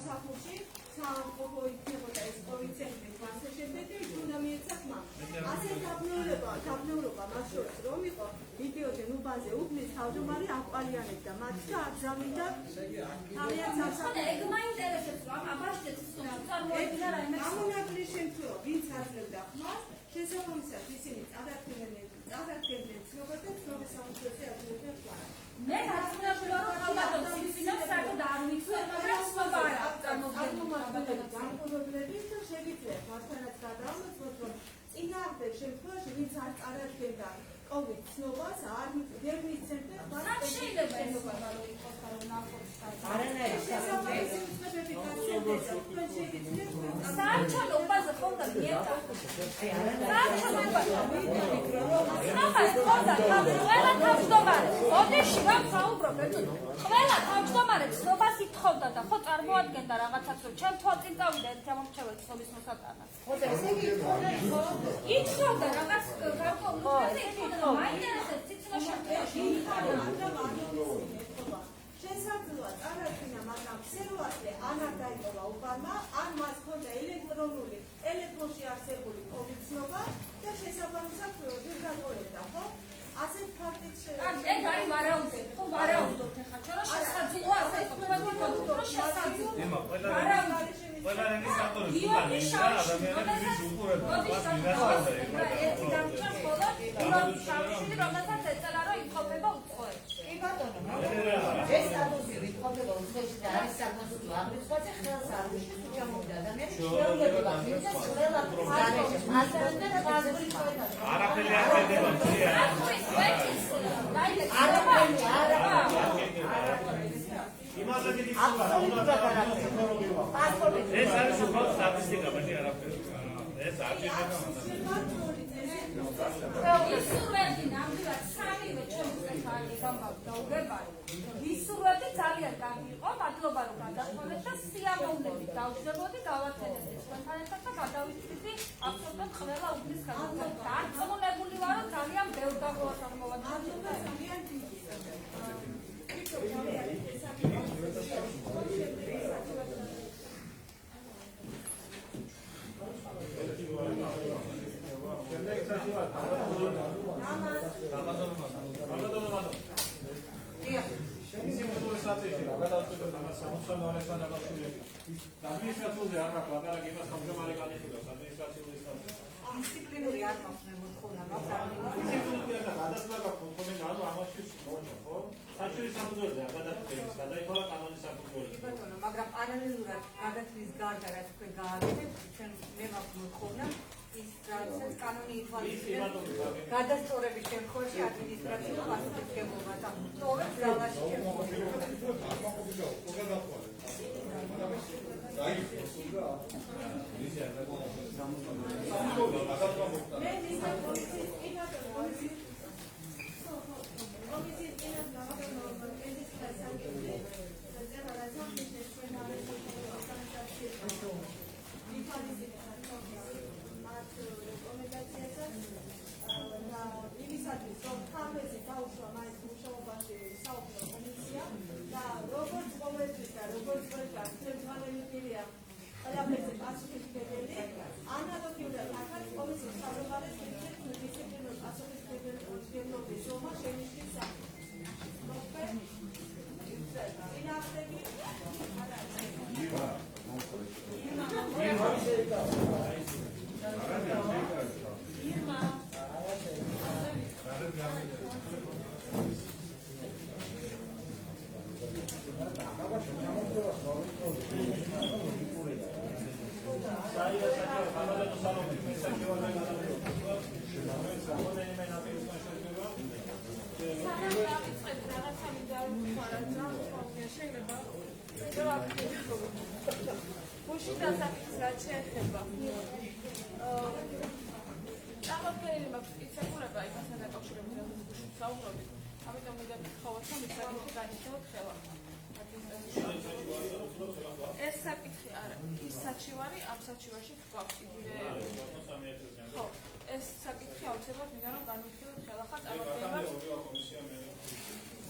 სამსახურში საამყოფო იქნებოდა ეს კოეფიციენტი მასე შედეგი უნდა მიეცათ მან. ასე დაბნეულობა მას შორის რომ იყო ვიდეოზე ნუბაზე უბნის თავმჯდომარე აყალიანებდა მათ და აბზამინდა თავიანთ სამსახურს. ეგ მაინტერესებს რომ აბაშტეც წარმოედგინა რაიმე გამონაკლისის შემთხვევა ვინც აძლევდა ხმას შესაბამისად ისინი წადარქმევდნენ ცნობებს და ცნობის სამუშაოზე აძლევდნენ ხმას. მე გასწრაფია რომ ალბათ სიცინებს საერთოდ არ ვიცი მაგრამ ცნობა არ აქვს განყოფილების და შეგიძლიათ მართლაც გადავამოწმოთ რომ წინააღმდეგ შემთხვევაში ვინც არ წადარქმევდა კოვიდ ცნობას არ გერმიცენდა ხმას შეიძლება ენობა რომ იყოს რომ ნახოთ არანაირი შესაბამისი უცნობები გასცემდეს თქვენ შეგიძლიათ საერთოდ ხონდა მიეცა აი ყველა თავმჯდომარე ოდეში რა საუბრობ ყველა თავმჯდომარე ცნობას ითხოვდა და ხო წარმოადგენდა რაღაცას რომ ჩემ თვალწინ წავიდა ერთ ამომრჩეველი ცნობის მოსატანად ხო ესე იგი ითხოვდა რაღაც გარკვეულ ითხოვდა მაინტერესებს ციცინოს შესაძლოა წარადგინა მაგრამ სერვასზე ან არ დაიპოვა უბანმა ან მას ჰქონდა ელექტრონში არსებული კოვიდ ცნობა და შესაბამისად ვერ გაყოლებდა ხო ასეთ ფაქტიც ეგ არის ვარაუდები ხო ვარაუდობთ ახლა ჩვენ რომ შესაძლოა ასე თქვენ რომ შესაძლოა ყველა რეგისტრატორი გუგლში ადამიანები უყურებენ მას მიგასწავლა ეს გამჭირ ხოლო რომ რომელსაც ეცალა რომ იმყოფება უცხოეთში კი ბატონო ეს ადოზივი იმყოფება უცხოეთში და არის საკონსულტო აღრიცხვაზე ხელს არ უშლის უჩამოვიდა ადამიანები შეუძლებლობა მისცეს ყველა გარეშე მასწავლებლად და გაზრდით არაფერი არ ხდება ეს არის უბრალოდ სტატისტიკა, მაგრამ არაფერი. ეს არ შეიძლება. ისურვეთი ნამდვილად სამივე ჩემს გამოგებარი. ისურვეთი ძალიან კარგი იყო, მადლობა რომ გადასვლეთ და სიამოვნებით დავჯდებოდი, გავაცენებდი თქვენთან ერთად და გადავიწვიდი აბსოლუტურად ყველა უბნის გადასვლას. დარწმუნებული ვარ, რომ ძალიან ბევრ დაღლას არ მოვაწყდა. ძალიან დიდი. ადმინისტრაციული არ აქვს ლაპარაკი იმას თავმჯდომარე განიხილავს ადმინისტრაციული სტატუსი დისციპლინური არ მაქვს მე მოთხოვნა მაქვს დისციპლინური და გადასვლა გაქვს მოთხოვნა ანუ ამაში მოჩო ხო საჭირო საფუძველზე გადაწყვეტს გადაიხადა კანონის საფუძველზე ბატონო მაგრამ პარალელურად გადაწყვეტის გარდა რაც თქვენ გააკეთებთ ჩვენ მე მაქვს მოთხოვნა ის რასაც კანონი ითვალისწინებს გადასწორების შემთხვევაში ადმინისტრაციულ პასუხისმგებლობას და სწორედ ძალაში შემთხვევაში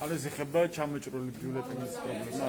alles ეხება ჩამოჭრული ბიულეტენის პრობლემა.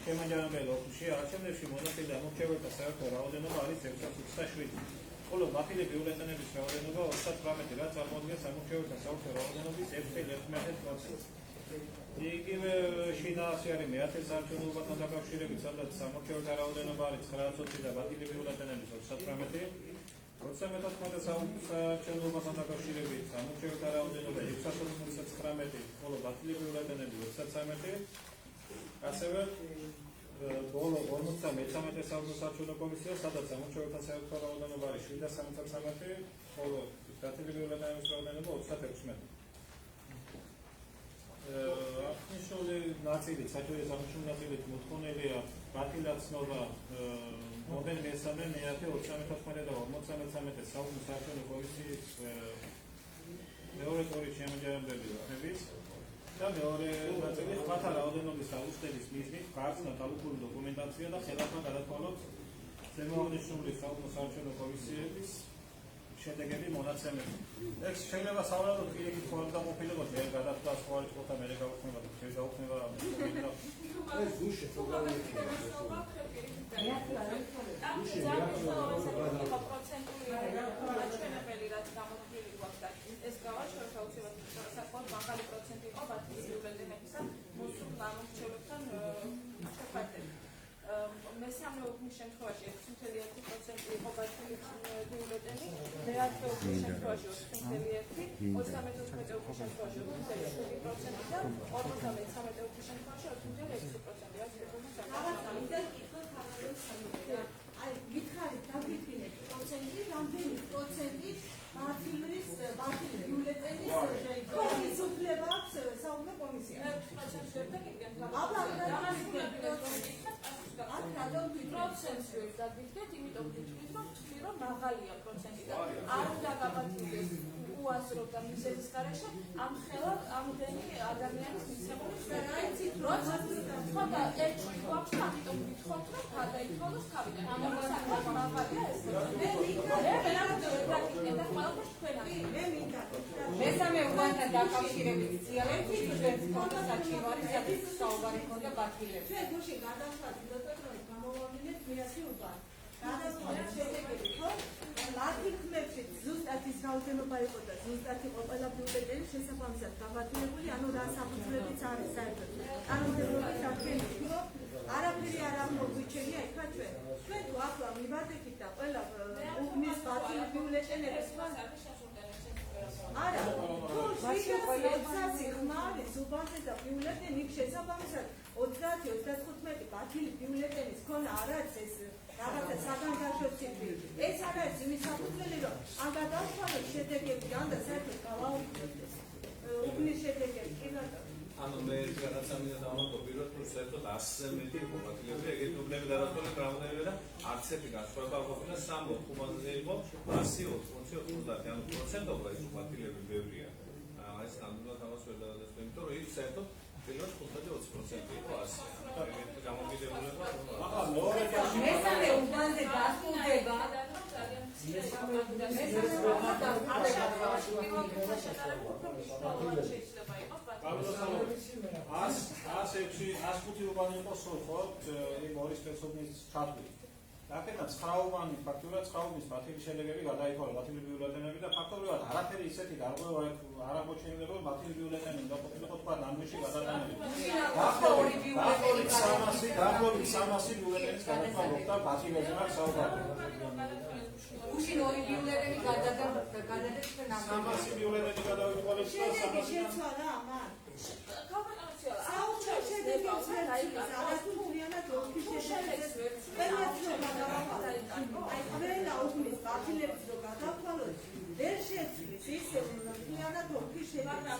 შემაჯამებელი ოქროში არჩევნებში მონაწილე ამორჩეველთა საერთო რაოდენობა არის 627. ხოლო მათილი ბიულეტენების რაოდენობა 38, რაც წარმოადგენს ამორჩეველთა საერთო რაოდენობის 1.11%. იგივე შინაარსი არის მეათე საარჩევნოებთან დაკავშირებით, სადაც ამორჩეველთა რაოდენობა არის 920 და მათილი ბიულეტენების 38. როცა მე-14 საარჩევნოებთან დაკავშირებით ამორჩეველთა რაოდენობა 659, ხოლო მათილი ბიულეტენები 33. ასევე ბოლო 53 საარჩევნო კომისია, სადაც ამორჩეველთა საერთო რაოდენობა არის 733, ხოლო მათილი ბიულეტენების რაოდენობა 36. აღნიშნული ნაწილი, საჯარო სამშობლო ნაწილით მოთხოვნილია პატილაცნობა მომდენ მესამე მეათე 34 და 53 საარჩევნო კომისიის მეორე ტურის შემაჯამებელი ხმების და მეორე ნაწილი ხმათა რაოდენობის აღუშტების მიზნით გახსნა დალუქული დოკუმენტაცია და ხელახლა გადათვალოთ ზემოაღნიშნული საარჩევნო კომისიების შედეგები მონაცემები. ეს შეიძლება სავარაუდოდ პირიქით ხო არ დამოფილებოდეს, მე გადათვლა სხვა რიცხვთა მე გავხსნება და შეიძლება დაუხმება ეს გუშინ პროგრამებია. მესამე უბნის შემთხვევაში 6.1% იყო ბათუმის ბიულეტენი, მეათე უბნის შემთხვევაში 4.1%, 34 უბნის შემთხვევაში 4.7% და 53 უბნის შემთხვევაში 4.6%. აი, გითხარით, დაგვიფინეთ პროცენტი, რამდენი პროცენტი მათილების ბიულეტენის კომისიის უფლება აქვს საუბნო კომისია. 6% და კიდევ. აბა, პროცენტს ვერ დაგიდგეთ, იმიტომ ვთქვით, რომ მაღალია პროცენტი და არ უნდა გაბატონდეს უაზრო და მიზეზის გარეშე ამ ხელა ამდენი ადამიანის მიცემული პროცენტი. ხოდა ერთი გვაქვს, ამიტომ ვთქვით, რომ გადაითვალოს თავიდან. ამას მაღალია ეს პროცენტი. მესამე უბანთან დაკავშირებით ძიალები ჩვენს კონტა საჩივარი სადაც საუბარი ქონდა ბათილებს. ჩვენ გუშინ გადავხადით დოტოტრონის გამოვამინეთ მეათე უბანი. გადავხადით შედეგები ხო? მათი ხმებში ზუსტად ის რაოდენობა იყო და ზუსტად იყო ყველა ბიულეტენი შესაბამისად გაბატონებული, ანუ რა საფუძვლებიც არის საერთოდ. კანონმდებლობის აღდგენით, რომ არაფერი არ აღმოგვიჩენია იქა ჩვენ. ჩვენ თუ ახლა მივადექით და ყველა უბნის ბათილი ბიულეტენების არა, თუ შეიძლება ხმა არის უბანზე და ბიულეტენი იქ შესაბამისად 30-35 ბათილი ბიულეტენის ქონა არ არის ეს რაღაცა საგანგაშო ციფრი. ეს არ არის იმის საფუძველი, რომ ან გადავთვალოთ შედეგები, ან და საერთოდ გავაუქმებდეს უბნის შედეგები. კი ბატონო. ანუ მე რაღაცა მინდა დავამატები, რომ თუ საერთოდ 100-ზე მეტი იყო ბათილები, ეგეთი უბნები გადავთვალეთ რაოდენობა და არც ერთი განსხვავება არ ყოფილა 3 უბანზე იყო 180-90, ანუ პროცენტობა ის ბათილები ბევრია. ეს ნამდვილად ამას ვერ დავადასტურებ, იმიტომ რომ ის საერთოდ პირველად 5-20% იყო 100. ეგეთი გამომიდებულება ახლა მეორე მესამე უბანზე დასტურდება ასეთი უბანი იყო სულ ხო? იმ ორი სპეცობის ჩათვლით. აქედან 9 უბანი ფაქტობრივად 9 უბნის ბათილის შედეგები გადაითვალა ბათილის ბიულეტენები და ფაქტობრივად არაფერი ისეთი გარღვევა არ აღმოჩენილა, რომ ბათილის ბიულეტენი დაყოფილიყო თქვა ნამდვილში გადატანებული. დაახლოებით 300 ბიულეტენის გადათვალა მოხდა ბათილებზე რაც საუბარი. უშინ ორი ბიულეტენი გადადეთ 300 ბიულეტენი გადაითვალეს და 300 შეცვალა ამან. საუბარი შედეგებს ვერ აიღეს, არასთუნიანად ოქის შედეგებს ვერ ყველა უბნის ბათილებს რო გადავთვალოთ, ვერ შეცვლის რომელიც ის მთლიანად ოფის შედგება.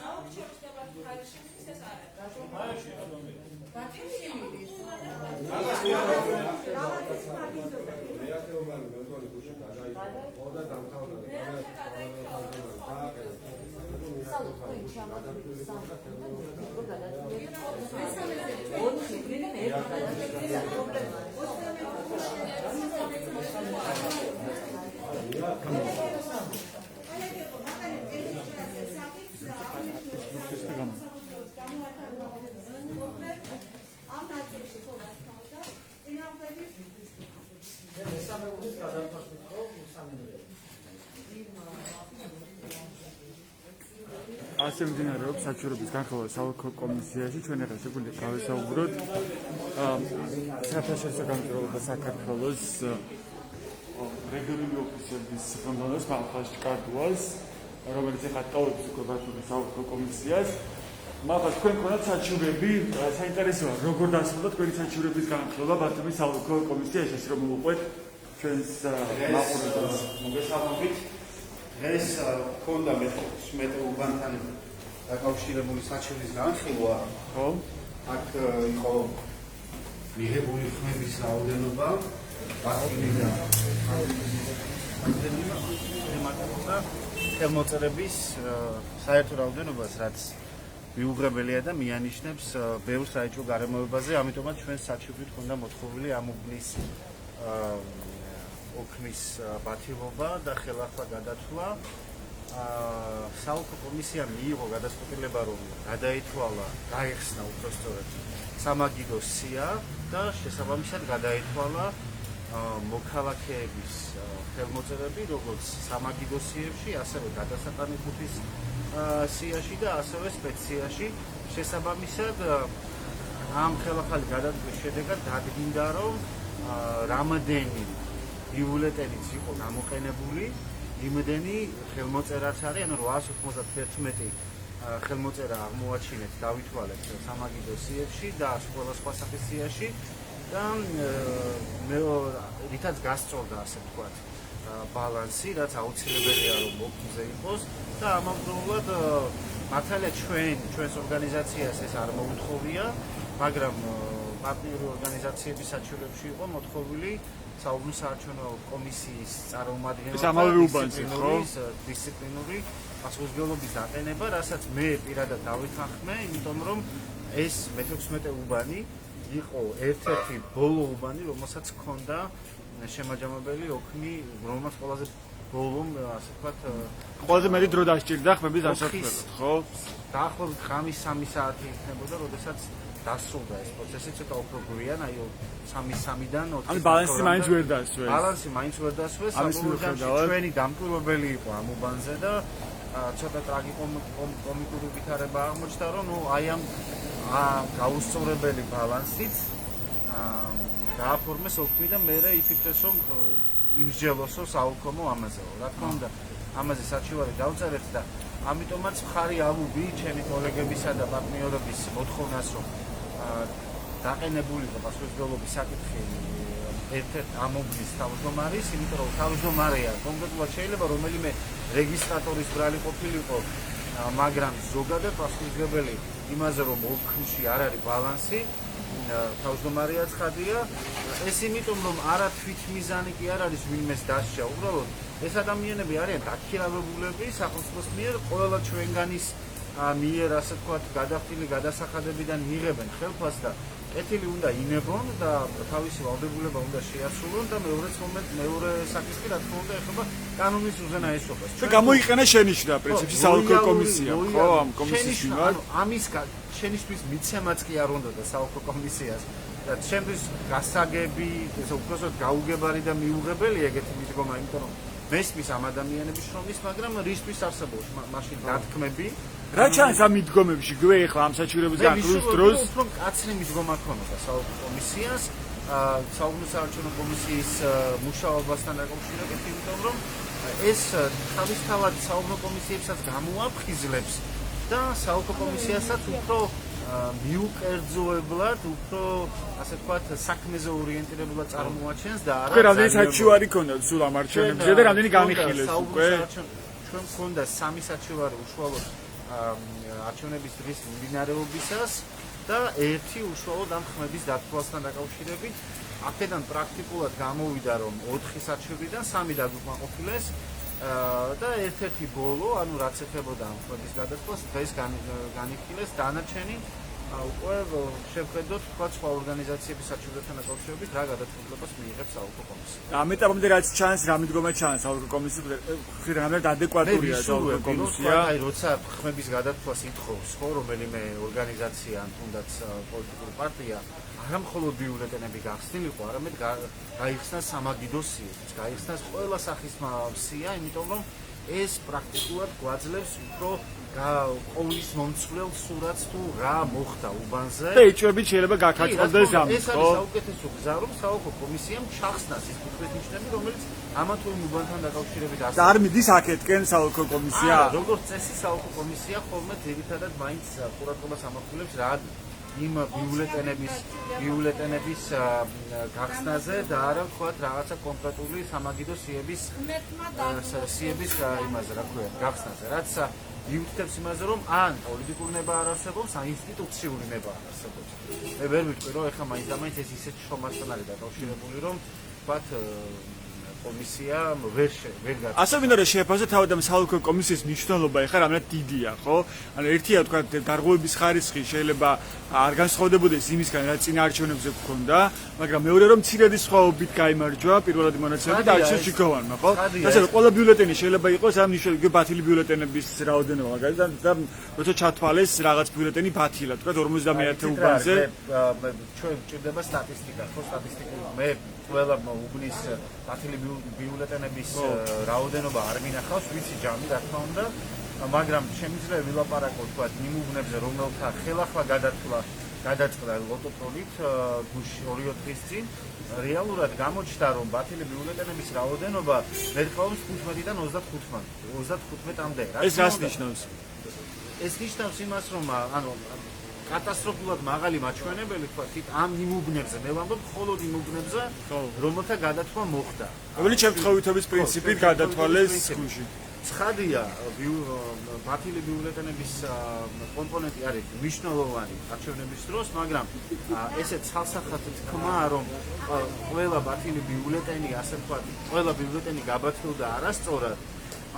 ასე მიმდინარეობს საჩუქრების განხილვა საოლქო კომისიაში. ჩვენ ახლა შეგვიძლია გავესაუბროთ საერთაშორისო გამჭირვალობა საქართველოს რეგიონული ოფისების ხელმძღვანელს მალხაზ ჭკარდუას, რომელიც ახლა ტოვებს უკვე ბათუმის საოლქო კომისიას. მალხაზ, თქვენ გქონდათ საჩუქრები, საინტერესოა როგორ დასრულდა თქვენი საჩუქრების განხილვა ბათუმის საოლქო კომისიაში, ეს რომ მოუყვეთ ჩვენს მაყურებელს. მოგესალმებით. დღეს გქონდა მეტყვი უბანთან დაკავშირებული საჩუქრის განხილვა. ხო? აქ იყო მიღებული ხმების რაოდენობა, ბათუმიდან ხელმოწერების საერთო რაოდენობას, რაც მიუღებელია და მიანიშნებს ბევრ საეჭვო გარემოებაზე, ამიტომაც ჩვენ საჩუქრით ჰქონდა მოთხოვილი ამ უბნის ოქმის ბათილობა და ხელახლა გადათვლა. საოლქო კომისიამ მიიღო გადაწყვეტილება, რომ გადაითვალა, გაიხსნა უпростоრად სამაგიდო სია და შესაბამისად გადაითვალა მოქალაქეების ხელმოწერები, როგორც სამაგიდო სიებში, ასევე გადასატანებულის სიაში და ასევე სპეციაში. შესაბამისად ამ ხელახალი გადაწყვეტის შედეგად დადგინდა, რომ რამდენი ბიულეტენიც იყო გამოყენებული, იმდენი ხელმოწერაც არის, ანუ 891 ხელმოწერა აღმოაჩინეთ, დავითვალეთ სამაგიდო სიებში და სხვა სახის სიაში და რითაც გასწორდა, ასე ვთქვათ, ბალანსი, რაც აუცილებელია, რომ ოქმზე იყოს და ამავდროულად მართალია ჩვენს ორგანიზაციას ეს არ მოუთხოვია, მაგრამ პარტნიორი ორგანიზაციების საჩუქრებში იყო მოთხოვილი საუბნის საარჩევნო კომისიის წარმომადგენელთა დისციპლინური პასუხისმგებლობის დაყენება, რასაც მე პირადად დავეთანხმე, იმიტომ რომ ეს მე-16 უბანი იყო ერთ-ერთი ბოლო უბანი, რომელსაც ჰქონდა შემაჯამებელი ოქმი, რომელმაც ყველაზე ბოლომ, ასე ვთქვათ, ყველაზე მეტი დრო დასჭირდა ხმების დასაწყისად, ხო? დაახლოებით 3 საათი იქნებოდა, როდესაც დასრულდა ეს პროცესი, ცოტა უფრო გვიან, აი 3-3-დან 4. ანუ ბალანსი მაინც ვერ დასვეს. ბალანსი მაინც ვერ დასვეს, საბოლოო ჩვენი დამკვირვებელი იყო ამ უბანზე და ცოტა ტრაგიკომიკური ვითარება აღმოჩნდა, რომ აი ამ გაუსწორებელი ბალანსით დააფორმეს ოქმი და მე იფიქრეს, რომ იმსჯელოსო საოლქომო ამაზეო. რა თქმა უნდა, ამაზე საჩივარი დავწერეთ და ამიტომაც მხარი ავუდი ჩემი კოლეგებისა და პარტნიორების მოთხოვნას, რომ დაყენებული იყო პასუხისმგებლობის საკითხი ერთ-ერთ ამ უბნის თავმჯდომარის, იმიტომ რომ თავმჯდომარეა კონკრეტულად შეიძლება რომელიმე რეგისტრატორის ბრალი ყოფილიყო, მაგრამ ზოგადად პასუხისმგებელი იმაზე, რომ ოქმში არ არის ბალანსი, თავმჯდომარეა ცხადია. ეს იმიტომ, რომ არა თვითმიზანი კი არ არის ვინმეს დასჯა, უბრალოდ ეს ადამიანები არიან დაქირავებულები სახელმწიფოს მიერ, ყველა ჩვენგანის მიერ, ასე ვთქვათ, გადახდილი გადასახადებიდან მიიღებენ ხელფასს და კეთილი უნდა ინებონ და თავისი ვალდებულება უნდა შეასრულონ და მეორე საკითხი, რა თქმა უნდა, ეხება კანონის უზენაესობას. და გამოიყენა შენიშვნა პრინციპში საოლქო კომისია, ხო, ამ კომისიის მიმართ. ამის შენიშვნის მიცემაც კი არ უნდა და საოლქო კომისიას და ჩემთვის გასაგები, ესე უბრალოდ გაუგებარი და მიუღებელი ეგეთი მიდგომა, იმიტომ რომ მესმის ამ ადამიანების შრომის, მაგრამ რისთვის არსებობს მაშინ დათქმები? რა ჩანს ამ მიდგომებში, გვე ახლა ამ საჩუქრების განხილვის დროს? უფრო კაცრი მიდგომა ქონოდა საოლქო კომისიას, საუბნის საარჩევნო კომისიის მუშაობასთან დაკავშირებით, იმიტომ რომ ეს თავისთავად საუბნო კომისიებსაც გამოაფხიზლებს და საოლქო კომისიასაც უფრო მიუკერძოებლად, უფრო ასე ვთქვათ, საქმეზე ორიენტირებულად წარმოაჩენს და არა. თქვენ რამდენი საჩუქარი ქონდათ სულ ამ არჩევნებზე და რამდენი განიხილეს უკვე? ჩვენ მქონდა 3 საჩივარი უშუალოდ არჩევნების დღის მიმდინარეობისას და 1 უშუალოდ ამ ხმების დათვალასთან დაკავშირებით. აქედან პრაქტიკულად გამოვიდა, რომ 4 საჩივრიდან 3 დაგუკმაყოფილეს და ერთ-ერთი ბოლო, ანუ რაც ეხებოდა ამ ხმების გადაწყვეტას, დღეს განიხილეს დანარჩენი უკვე შევხედოთ სხვა ორგანიზაციების საჩივრებთან დაკავშირებით რა გადაწყვეტილებას მიიღებს საოლქო კომისია. ამიტომდე რაც ჩანს, რა მიდგომა ჩანს საოლქო კომისიის ხირამდე ადეკვატურია საოლქო კომისია. აი როცა ხმების გადაწყვეტას ითხოვს ხო რომელიმე ორგანიზაცია ან თუნდაც პოლიტიკური პარტია არა მხოლოდ ბიულეტენები გახსნილიყო, არამედ გაიხსნა სამაგიდო სიებიც, გაიხსნა ყველა სახის სია, იმიტომ რომ ეს პრაქტიკულად გვაძლევს უფრო ყოვლის მომცვლელ სურათს თუ რა მოხდა უბანზე. და ეჭვებით შეიძლება გაქარწყლდეს ამით, ეს არის საუკეთესო გზა, რომ საოლქო კომისიამ ჩახსნას ის კითხვისნიშნები, რომელიც ამა თუ იმ უბანთან დაკავშირებით და არ მიდის აქეთკენ საოლქო კომისია? როგორც წესი საოლქო კომისია ხოლმე ძირითადად მაინც ყურადღებას ამახვილებს რა იმ ბიულეტენების გახსნაზე და არა ვთქვათ რაღაცა კონკრეტული სამაგიდო სიების იმაზე რა ქვია გახსნაზე, რაც მიუთითებს იმაზე, რომ ან პოლიტიკური ნება არ არსებობს, ან ინსტიტუციური ნება არ არსებობს. მე ვერ ვიტყვი, რომ ეხლა მაინც და მაინც ეს ისეთ შრომასთან არის დაკავშირებული, რომ ვთქვათ კომისია ვერ გაჩნდა. ასე მინდა რომ შეფასო თავად ამ საოლქო კომისიის მნიშვნელობა ეხლა რამდენად დიდია, ხო? ანუ ერთია თქვა გარღვევების ხარისხი შეიძლება არ განსხვავდებოდეს იმისგან რაც წინა არჩევნებზე გქონდა, მაგრამ მეორე რომ მცირედი სხვაობით გაიმარჯვა პირველადი მონაცემები და არჩევნებში ჩიქოვანმა, ხო? ასე რომ ყველა ბიულეტენი შეიძლება იყოს ამ ნიშნებით ბათილი ბიულეტენების რაოდენობა, მაგალითად და როცა ჩათვალეს რაღაც ბიულეტენი ბათილა, თქვა 50-1 უბანზე. ჩვენ გვჭირდება სტატისტიკა, ხო, სტატისტიკა მე ყველა უბნის ბათილი ბიულეტენების რაოდენობა არ მინახავს, ვიცი ჯამი რა თქმა უნდა, მაგრამ შემიძლია ვილაპარაკო თქვა იმ უბნებზე, რომელთა ხელახლა გადაწყდა ლოტოტროლით გუშინ 2 დღის წინ, რეალურად გამოჩნდა, რომ ბათილი ბიულეტენების რაოდენობა მერყეობს 15-დან 35-მდე. ეს რას ნიშნავს? ეს ნიშნავს იმას, რომ ანუ კატასტროფულად მაღალი მაჩვენებელი თქვა ამ იმუბნებზე, მე ვამბობ მხოლოდ იმუბნებზე, რომელთა გადათვლა მოხდა. რომელი შემთხვევითობის პრინციპით გადათვალეს გუშინ. ცხადია, ბათილი ბიულეტენების კომპონენტი არის მნიშვნელოვანი არჩევნების დროს, მაგრამ ესეც ცალსახად თქმაა, რომ ყველა ბათილი ბიულეტენი, ასე ვთქვათ, ყველა ბიულეტენი გაბათილდა არასწორად,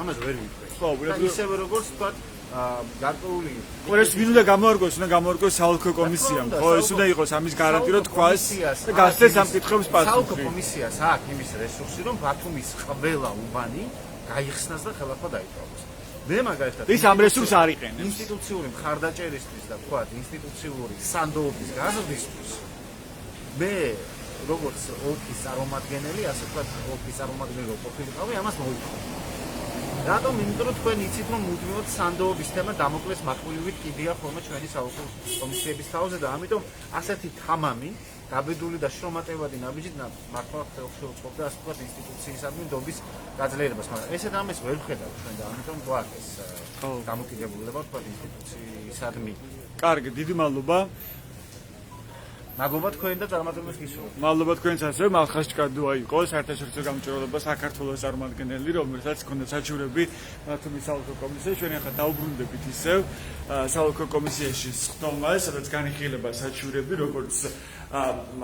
ამას ვერ ვიტყვი. ხო, ისევე როგორც ვთქვათ, გარკვეული ეს ვინ უნდა გამოარკვევოს საოლქო კომისიამ, ხო, ეს უნდა იყოს ამის გარანტი, რომ თქვას და გასცეს ამ კითხვებს პასუხი. საოლქო კომისიას აქვს იმის რესურსი, რომ ბათუმის ყველა უბანი გაიხსნას და ხელახლა დაიკავოს. მე მაგალითად ის ამ რესურსს არ იყენებს. ინსტიტუციური მხარდაჭერისთვის და თქვათ ინსტიტუციური სანდოობის გაზრდისთვის მე როგორც ოლქის წარმომადგენელი, ასე ვთქვათ, ოლქის წარმომადგენელი ყოფილიყავი, ამას მოვიხდი. რატომ? იმიტომ რომ თქვენ იცით, რომ მუდმივად სანდოობის თემა დამოკლეს მაყვილივით კიდია ხოლმე ჩვენი საოლქო კომისიების თავზე და ამიტომ ასეთი თამამი გაბედული და შრომატევადი ნაბიჯით მართლა ხელში უწყობდა ასე ვთქვათ ინსტიტუციისადმი ნდობის გაძლიერებას, მაგრამ ესეთ ამას ვერ ვხედავ ჩვენ და ამიტომ გვაქვს ეს დამოკიდებულება ვთქვათ ინსტიტუციისადმი. კარგი, დიდი მადლობა. მადლობა თქვენ და წარმატებებს გისურვებთ. მადლობა თქვენც ასევე მალხაშჭკადოა იყო საერთაშორისო გამჭირვალეობა საქართველოს წარმომადგენელი, რომელსაც ჰქონდა საჩივრები ბათუმის საოლქო კომისიაში. ჩვენ ახლა დაუბრუნდებით ისევ საოლქო კომისიაში სხდომას, სადაც განიხილება საჩივრები, როგორც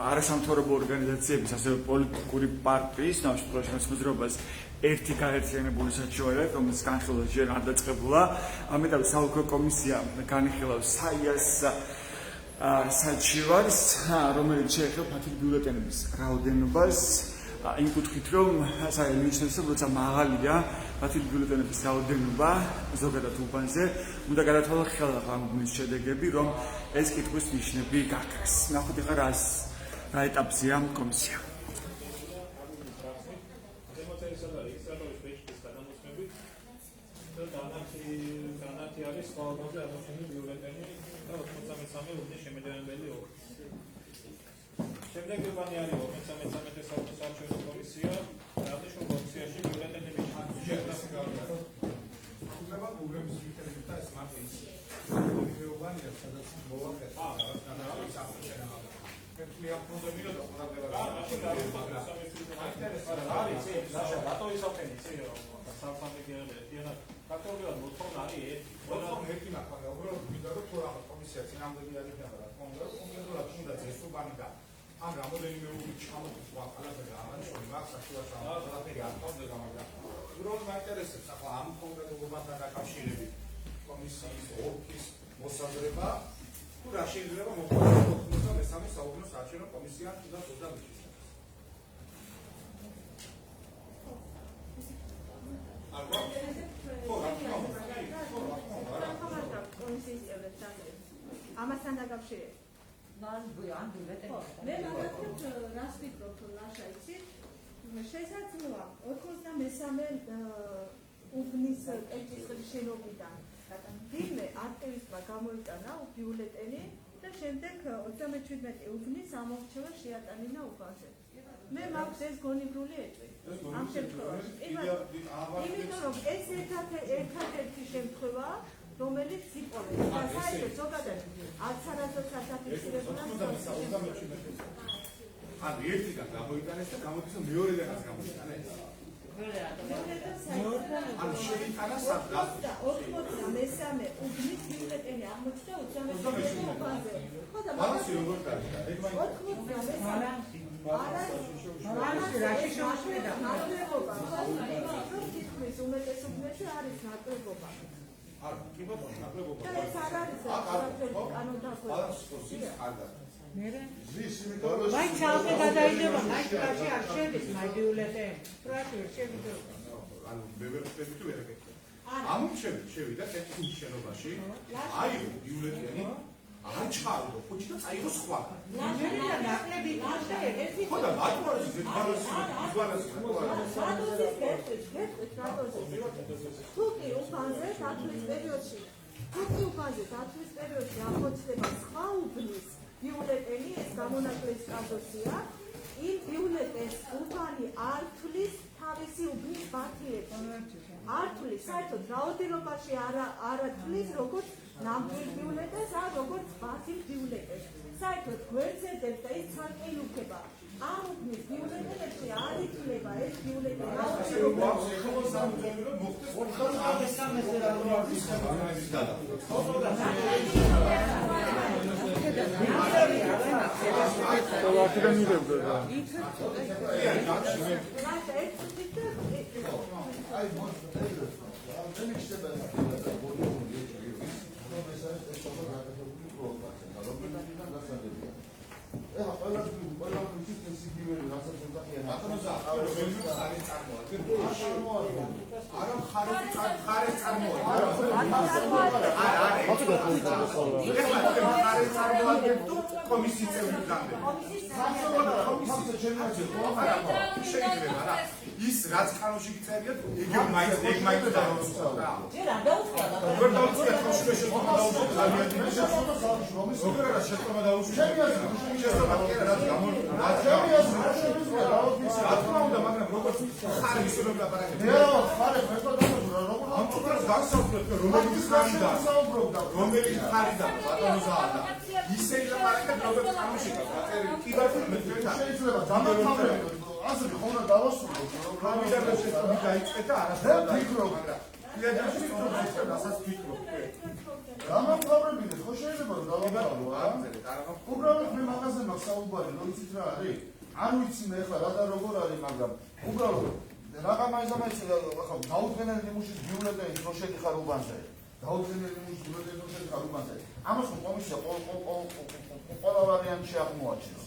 არასამთავრობო ორგანიზაციების, ასევე პოლიტიკური პარტიის, ამ შემთხვევაში მოსაზრებას ერთი გაერთიანებული საჩივარი, რომელიც განხილვა ჯერ არ დაწყებულა. ამიტომ საოლქო კომისია განიხილავს საიას საჩივარს, რომელიც შეეხება ბათილი ბიულეტენების რაოდენობას, იმ კუთხით, რომ საერთაშორისო როცა მაღალია ბათილი ბიულეტენების რაოდენობა ზოგადად უბანზე, უნდა გადათვალა ხელახლა ამ უბნის შედეგები, რომ ეს კითხვის ნიშნები გაქრეს. ნახოთ ახლა რა ეტაპზეა კომისია. განათი არის სხვაობაზე აღმოჩენილი ბიულეტენი და 93 უბნის შემადგენელი ოლქის. შემდეგი უბანი არის 93 საოლქო საარჩევნო კომისია, აღნიშნულ კომისიაში ბიულეტენების შეხვედრას გავიდა. უბრალოდ უბნების კრიტერიუმი და ეს მარტის უბანია, სადაც მოვაკეთე განავის აღწერა. მე აფონდე მიდო და ყურადღება არის ეს რატო ისაფენი ცეო სამსამე გერბი ფაქტობრივად მოთხოვნა არის ერთი. მოთხოვნა ერთი მაქვს, უბრალოდ მინდა რომ თუ რაღაც კომისია წინამდელი არის და რა თქმა უნდა, კონკრეტულად უნდა წესუბანი და ამ რამოდენიმე უგი ჩამოყვა ყველაფერი ამანიშნული მაქვს საშუალო ყველაფერი არ ხდება, მაგრამ უბრალოდ მაინტერესებს ახლა ამ კონკრეტულობასთან დაკავშირებით კომისიის ოლქის მოსაზრება თუ რა შეიძლება მოხდეს 93 საუკუნო საარჩევნო კომისია თუნდაც 25 ამასთან დაკავშირებით. მე მაგათ რას ვფიქრობ, ლაშა იცით? შესაძლოა 93 უბნის კენჭისყრის შენობიდან ვინმე აქტივისტმა გამოიტანა ბიულეტენი და შემდეგ 37 უბნის ამორჩევა შეატანინა უბანზე. მე მაქვს ეს გონივრული ეჭვი. ამ შემთხვევაში. იმიტომ რომ ეს ერთადერთი შემთხვევაა, რომელიც იპოვეს და საერთოდ ზოგადად არცარასდროს არ დაფიქსირებულა. ანუ ერთიდან გამოიტანეს და გამოდიოდა მეორედანაც გამოიტანეს. ანუ შეიტანა სადღაც 93 უბნის ბიულეტენი აღმოჩნდა 37 უბანზე. ხო და მაგას როგორ გაიგე? ეგ მაინც 93 რაში შეუშლიდა? ნაკლებობა. თითქმის უმეტეს უბნებში არის ნაკლებობა. არა, კი ბატონო, ნაკლებობა. და ეს არ არის არაფერი კანონდახვევა. მაინც ალყე გადაიდება, მაინც რაში არ შედის ბიულეტენი. რაში შევიდა? ანუ მე ვერ ვხვდები თუ ვერ ეკეთე. შევიდა ტექნიკის შენობაში, აიღო ბიულეტენი, აჩხარო ხუჭი და წაიღო სხვა. ნახევრია ნაკლები ნახე, ერთი ხო და მათმორის ზედმაროსი თუკი უფანზე დათვლის პერიოდში აღმოჩნდება სხვა უბნის ბიულეტენი, ეს გამონაკლების კაზოსია, იმ ბიულეტენს უბანი არ თვლის თავისი უბნის ბათილებს. არ თვლის, საერთოდ რაოდენობაში არ თვლის როგორც ნამდვილ ბიულეტენს, ან როგორც ბათილ ბიულეტენს. საერთოდ გვერდზედებს და ის ცალკე ილუქება. ამ უბნის ბიულეტენებში არ ითვლება ეს ბიულეტენი. კომისიის წევრი გამდე. ის რაც კანონში გიწევია, იგი მაინც დაუწყდა რა. ჯერ არ დაუწყდა. როგორ დაუწყდა ხოშე შეწყობა დაუწყდა როგორ არა შეწყობა დაუწყდა. შეწყობა კი არა რაც გამოიწვია. რა თქმა უნდა, მაგრამ როგორც ხარ ისე რომ ლაპარაკეთ. ამ თქოს განსაკუთრებით რომელიც ხარიდა. რომელიც ხარიდა ბატონო ზაადა. ისე ლაპარაკეთ როგორც კანონში გაწერილი. კი ბატონო მე შეიძლება დამთავრებო. ასე ხომ დავასრულო. გამიდარდა შეწყობა დაიწყე და არასდროს დაიწყო, მაგრამ იადაში სწორად რასაც ვფიქრობ. გამომთავრებინე ხო შეიძლება დავაბარო რა? უბრალოდ მე მაგაზე მაქვს საუბარი, რომ იცით რა არის? არ ვიცი მე ახლა რა და როგორ არის, მაგრამ უბრალოდ რაღა მაინც ახლა დაუდგენელი ნიმუშის ბიულეტენი რო შედიხარ უბანზე. დაუდგენელი ნიმუშის ბიულეტენი რო შედიხარ უბანზე. ამას კომისია ყველა ვარიანტში აღმოაჩენს.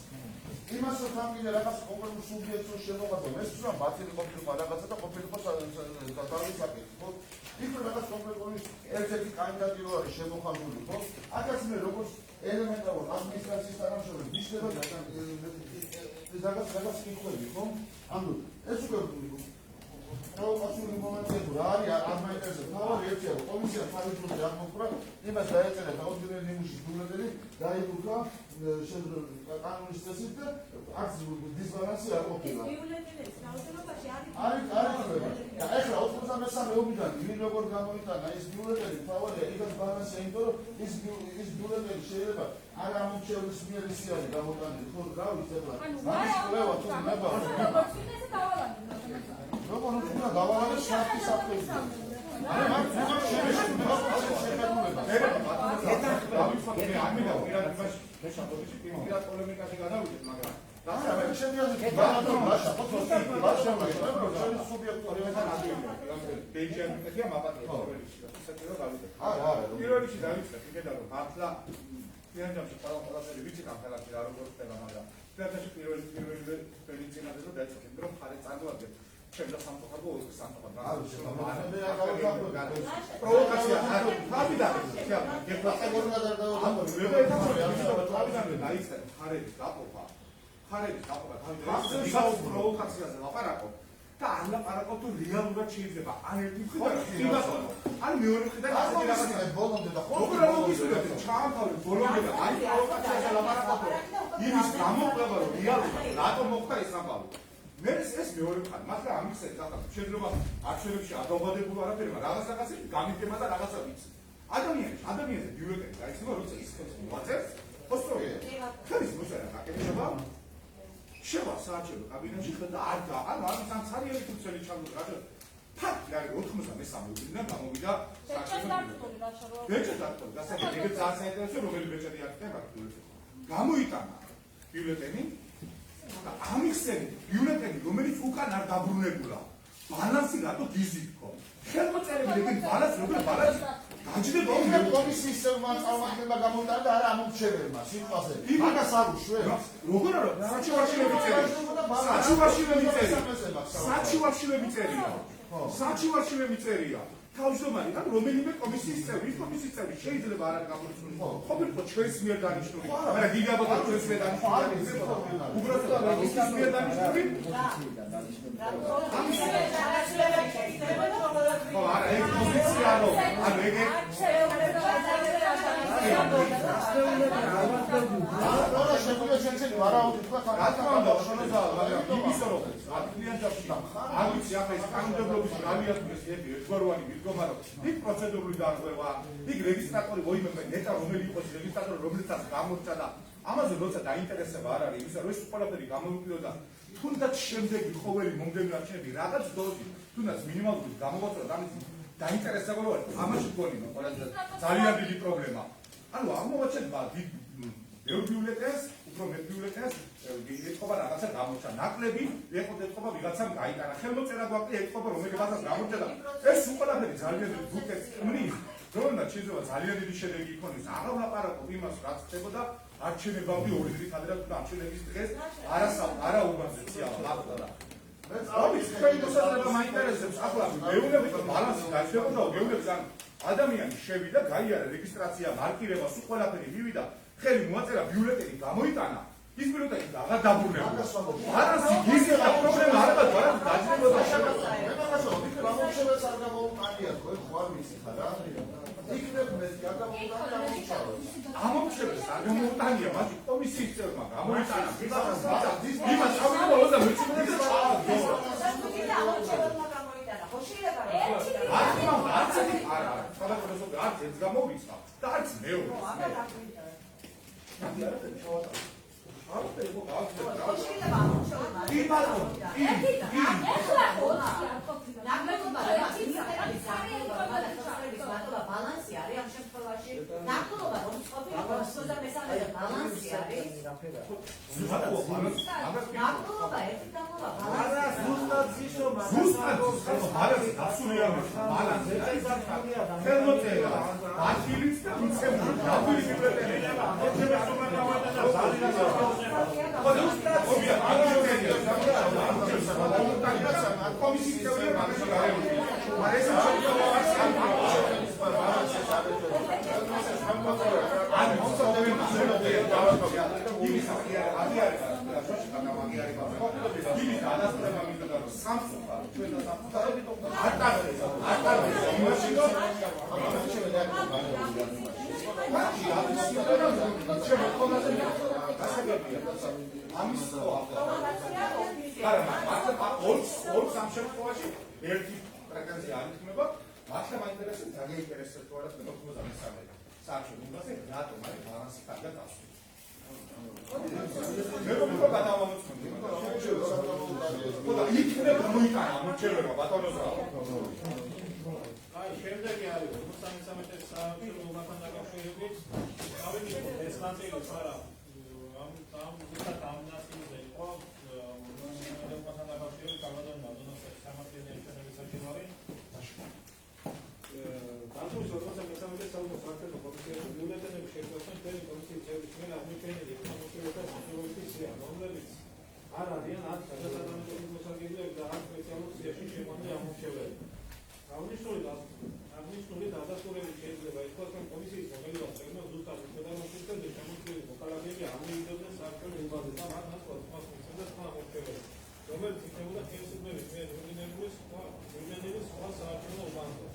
იმას რომ გამიგე რაღაც კონკრეტულ სუბიექტს შემოღადა, მე ვსწრაფ ბათილი ყოფილიყო რაღაცა და ყოფილიყო დათავის საკითხი, ხო? იქ რაღაც კონკრეტული ერთ-ერთი კანდიდატი რო არის შემოხაზული, ხო? აქაც მე როგორც ელემენტარულ ადმინისტრაციის თანამშრომელი ვიშლება და რაღაც კითხვები, ხო? ანუ ეს უკვე პროვოკაციული მომენტია, რა არის არ მაინტერესებს. თავი ერთია, კომისია თავისუფლად აღმოფხვრა, იმას დაეწერა დაუდგენელი ნიმუშის ბიულეტენი, დაიბურგა კანონის წესით და აქ დისბალანსი არ ყოფილა. ბიულეტენების რაოდენობაში არის და ეხლა 93 უბნიდან ვინ როგორ გამოიტანა ეს ბიულეტენი, თავია იქაც ბალანსია, იმიტომ რომ ის ბიულეტენი შეიძლება არ ამორჩევის მიერ ისე არის გამოტანილი, ხო რა ვიცი ეხლა. მაგის კვლევა თუ ნება. როგორ უნდა დავალოს შარტის საფრთხე. პროვოკაციაზე ლაპარაკობ და არ ლაპარაკობ თუ რეალურად შეიძლება ან ერთი მხრიდან ან მეორე მხრიდან ასეთი რაღაცა ბოლომდე და ხოლმე ჩაამთავრე ბოლომდე და აი პროვოკაციაზე ლაპარაკობ იმის გამოკვლევა რომ რეალურად რატომ მოხდა ეს ამბავი მე ეს მეორე მხარე მაგრამ ამის ეს შეიძლება არჩევნებში ადაუბადებულ არაფერი მაგრამ რაღაცა გამიგება და რაღაცა ვიცი ადამიანზე ბიულეტენი გაიცნობა როცა ის ხელს მოაწერს პოსტოია ხერის მოსარა აკეთება შევა საარჩევნო კაბინეტში ხდა ანუ ამის ამ ცარიელი ფუნქციონი ჩამოყარა ფაქტი არის 93 წლიდან გამოვიდა ბეჭდ დაქტორი გასაგები ეგრე ძალიან საინტერესო რომელი ბეჭდი აქ გამოიტანა ბიულეტენი და ამიხსენი ბიულეტენი რომელიც უკან არ დაბრუნებულა ბალანსი რატო გიზი თქო ხელმოწერები ეგრე ბალანსი როგორ ბალანსი გაჭდება კომისიის წევრმა წარმატება გამოიტანა და არა ამორჩეველმა სიტყვაზე იმას არ უშვებს როგორ არა საჩივარში მიწერია თავმჯდომარე და რომელიმე კომისიის წევრი შეიძლება არ გამორჩეულიყო ყოფილიყო ჩვენს მიერ დანიშნული მაგრამ დიდი ალბათ ჩვენს მიერ დანიშნული უბრალოდ კომისიის მიერ დანიშნული არა ეს პოზიცია ანუ ეგ პროცედურული დარღვევა, იქ რეგისტრატორი მოიმება ნეტა რომელი იყოს რეგისტრატორი რომელიცაც გამორჩა და ამაზე როცა დაინტერესება არ არის იმისა რომ ეს ყველაფერი გამოვიკვლიო და თუნდაც შემდეგი ყოველი მომდევნო არჩევნები რაღაც დოზი თუნდაც მინიმალური გამოვაწერა და ამის დაინტერესება რო არის ამაში გონიმა ყველაზე ძალიან დიდი პრობლემა ანუ აღმოვაჩენდა ბევრ ბიულეტენს უფრო მეტ ბიულეტენს ეთქობა რაღაცა გამორჩა ნაკლები ეთქობა ვიღაცამ გაიტანა ხელმოწერა გვაქვს ეთქობა რომელიღაცას გამორჩა და ეს უყოლაფერი ძალიან დიდი ბუკეტს ქმნის რომელმაც შეიძლება ძალიან დიდი შედეგი იქონდეს აღარ ლაპარაკობ იმას რაც ხდებოდა არჩევნებამდე 2 დღით ადრე თუ არჩევნების დღეს არაურბანიზაცია ლაპარაკდა და ამის შეიძლება მაინტერესებს ახლა მეუბნებით რომ ბალანსი გაჩნდებოდა მეუბნებით ან ადამიანი შევიდა გაიარა რეგისტრაცია მარკირება სულ ყველაფერი მივიდა ხელი მოაწერა ბიულეტენი გამოიტანა ის ბიულეტენი აღარ დაბრუნებულა ბალანსი გიზი პრობლემა არ არის ბალანსი გაჩნდებოდა მე მაგასო იქ გამორჩეველს არ გამოუყანია ხო ხوار ვიცი ხარ რა იქნებ მეტი არ გამოუყანია ამორჩეველს არ გამოუყანია მაშინ კომისიის წევრმა გამოიტანა იმას ავიღო და მეცნიერებს არც გამოვიცა და არც მეორე. ბალანსი არის ამ შემთხვევაში. ნაკლებობა რომ ყოფილიყო 23-ე ბალანსი არის. ნაკლებობა ერთი დამოვა ბალანსი. ზუსტად არის ასურიანი ბალანსი. ხელმოწერა ბათილიც და მიცემული დაბილი ბიბლიოთეკა. კომისიის წევრები მაგაში გარემოდი. არ ეს ერთი პრეტენზია არ იქნება, მართლა მაინტერესებს, ძალიან ინტერესებს თუ არა 93-ე საარჩევნოებაზე რატომ არის ბალანსი კარგად ასული. მე როგორ გადავამოწმდი? იქნება მოიტანა ამორჩევლება ბატონო. ნაწილი არა ამ ნაწილზე იყო ევროპასთან დაკავშირებით კალადონმა დონოსების სამართლიანი ერთიანობის საჩივარი განსხვავებით როცა მესამედე საუკუნის საერთო კომისიის ბიულეტენები შეგვეცვალა მთელი კომისიის წევრების მიერ აღმოჩენილი ეკონომიკურთა სოციალური სია, რომლებიც არ არიან არც გადასახადების მოსაგებელები და არც სპეციალურ სიაში შემონილი ამორჩევლები. აღნიშნული დადასტურებით შეიძლება ითქვას, რომ კომისიის მოქმედება წევრმა ზუსტად უშედეგო შემოქმედების მოქალაქეები ამოიღებდნენ საერთო უბანზე და მათ ნაცვლად სხვა ფუნქციებდა სხვა ამორჩევლები, რომელიც იქნებოდა ხელისუფლების მიერ მიმდინარეობს სხვა საარჩევნო უბანზე.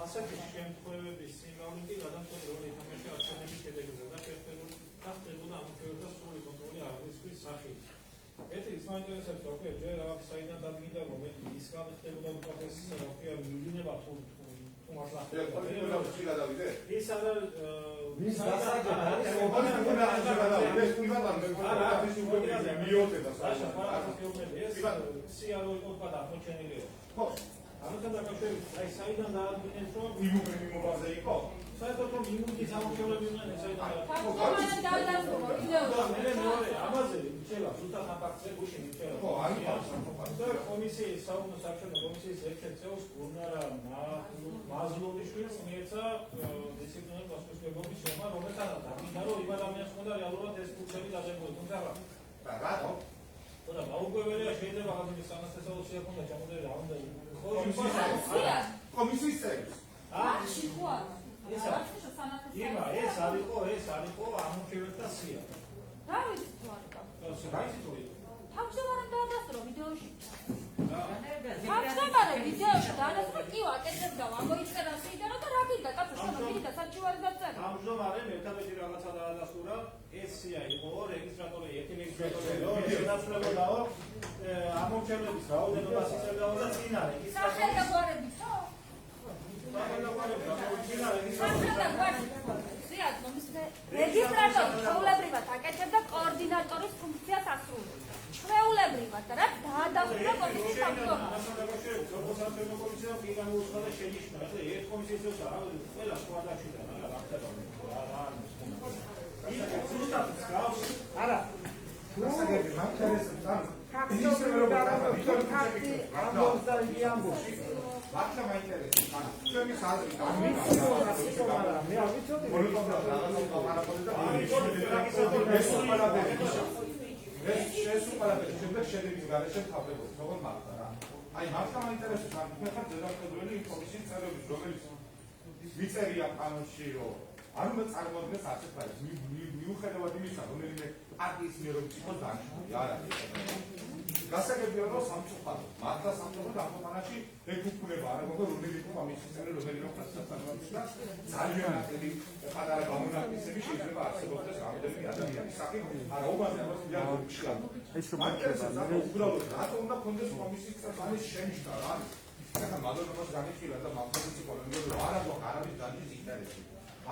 ასეთი შემთხვევების სიმრავლე გადამწყვეტ როლი ითამაშა არჩევნების შედეგებზე და ხდებოდა ამორჩევლთა სრული კონტროლი აღნიშნვის სახით. ეს მაინტერესებს როქვია ჯერ რაღაც საიდან დადგინდა რომ ის ხდებოდა პროცესის როქვია მიდინება თუ მართლა ის არის ვის დასაგება არის ამასთან დაკავშირებით აი საიდან დაადგინეს რომ იმუბაზე იყო საერთოდ რომ იმუბის ამორჩევლები იყვნენ საიდან ამაზე შეიძლება ზუსტად აფაქტზე გუშინ შეიძლება კომისიის საუბნო საჩვენო კომისიის ერთ-ერთ წევრს გურნარა მაზლოვიშვილს მიეცა დისციპლინარული პასუხისმგებლობის შემა რომელთანაც დაგინდა რომ იმ ადამიანს უნდა რეალურად ეს ფუნქციები დაგეგმოს თუმცა რატო და გაუკვირველია შეიძლება რაღაცის სამართლებრივ შეფონდა ჩამოდერი რა უნდა კომისიის წევრს ეს არისო ამორჩევლთა სია რა ვიცი თუ არისო თავმჯდომარემ დაადასტურა ვიდეოში თავმჯდომარემ ვიდეოში დაადასტურა კი ვაკეთებდა ამოიწერა სიდარო და რა გინდა კაცო შემოგიდა საჩივარი დაწერა თავმჯდომარემ ერთადერთი რაღაცა დაადასტურა ეს სია იყო რეგისტრატორი ერთი რეგისტრატორი შედაცვლებოდაო ამორჩევლების რაოდენობას იწევდაო და წინა სახელდაგვარებით ხო? რეგისტრატორი ჩვეულებრივად აკეთებდა კოორდინატორის ფუნქციას ასრულებს. ჩვეულებრივად და რა დაადასტურა კომისიის თავმჯდომარე. არა. გასაგები მაინტერესებს ან მართლა მაინტერესებს ან ჩვენი საზრით აი მართლა მაინტერესებს ან თქვენ ხართ ზედამხედველი კომისიის წევრები რომელიც ვიწერია კანონში რომ არ უნდა წარმოადგენს ასეთ ფაილს მიუხედავად იმისა რომელიმე პარტიის მიერ იყოს დანიშნული არ არის გასაგებია რომ სამწუხაროდ მართლა სამწუხაროდ ამ ქვეყანაში ეკუთვნება არა მოგო რომელი კომისიის წევრი რომელი რომ ხასწავლებს და ძალიან აქტივი პატარა გამონაკლისები შეიძლება არსებობდეს რამდენიმე ადამიანის საკითხი არა უბანზე ამას მიგაჩვია ეს რომ მართლა უბრალოდ რატო უნდა კონდეს კომისიის წევრის შენიშნა რა ახლა მაგალითად განიხილა და მაგალითად ყოველდღე რომ არა გვაქვს არავის დაჯის ინტერესი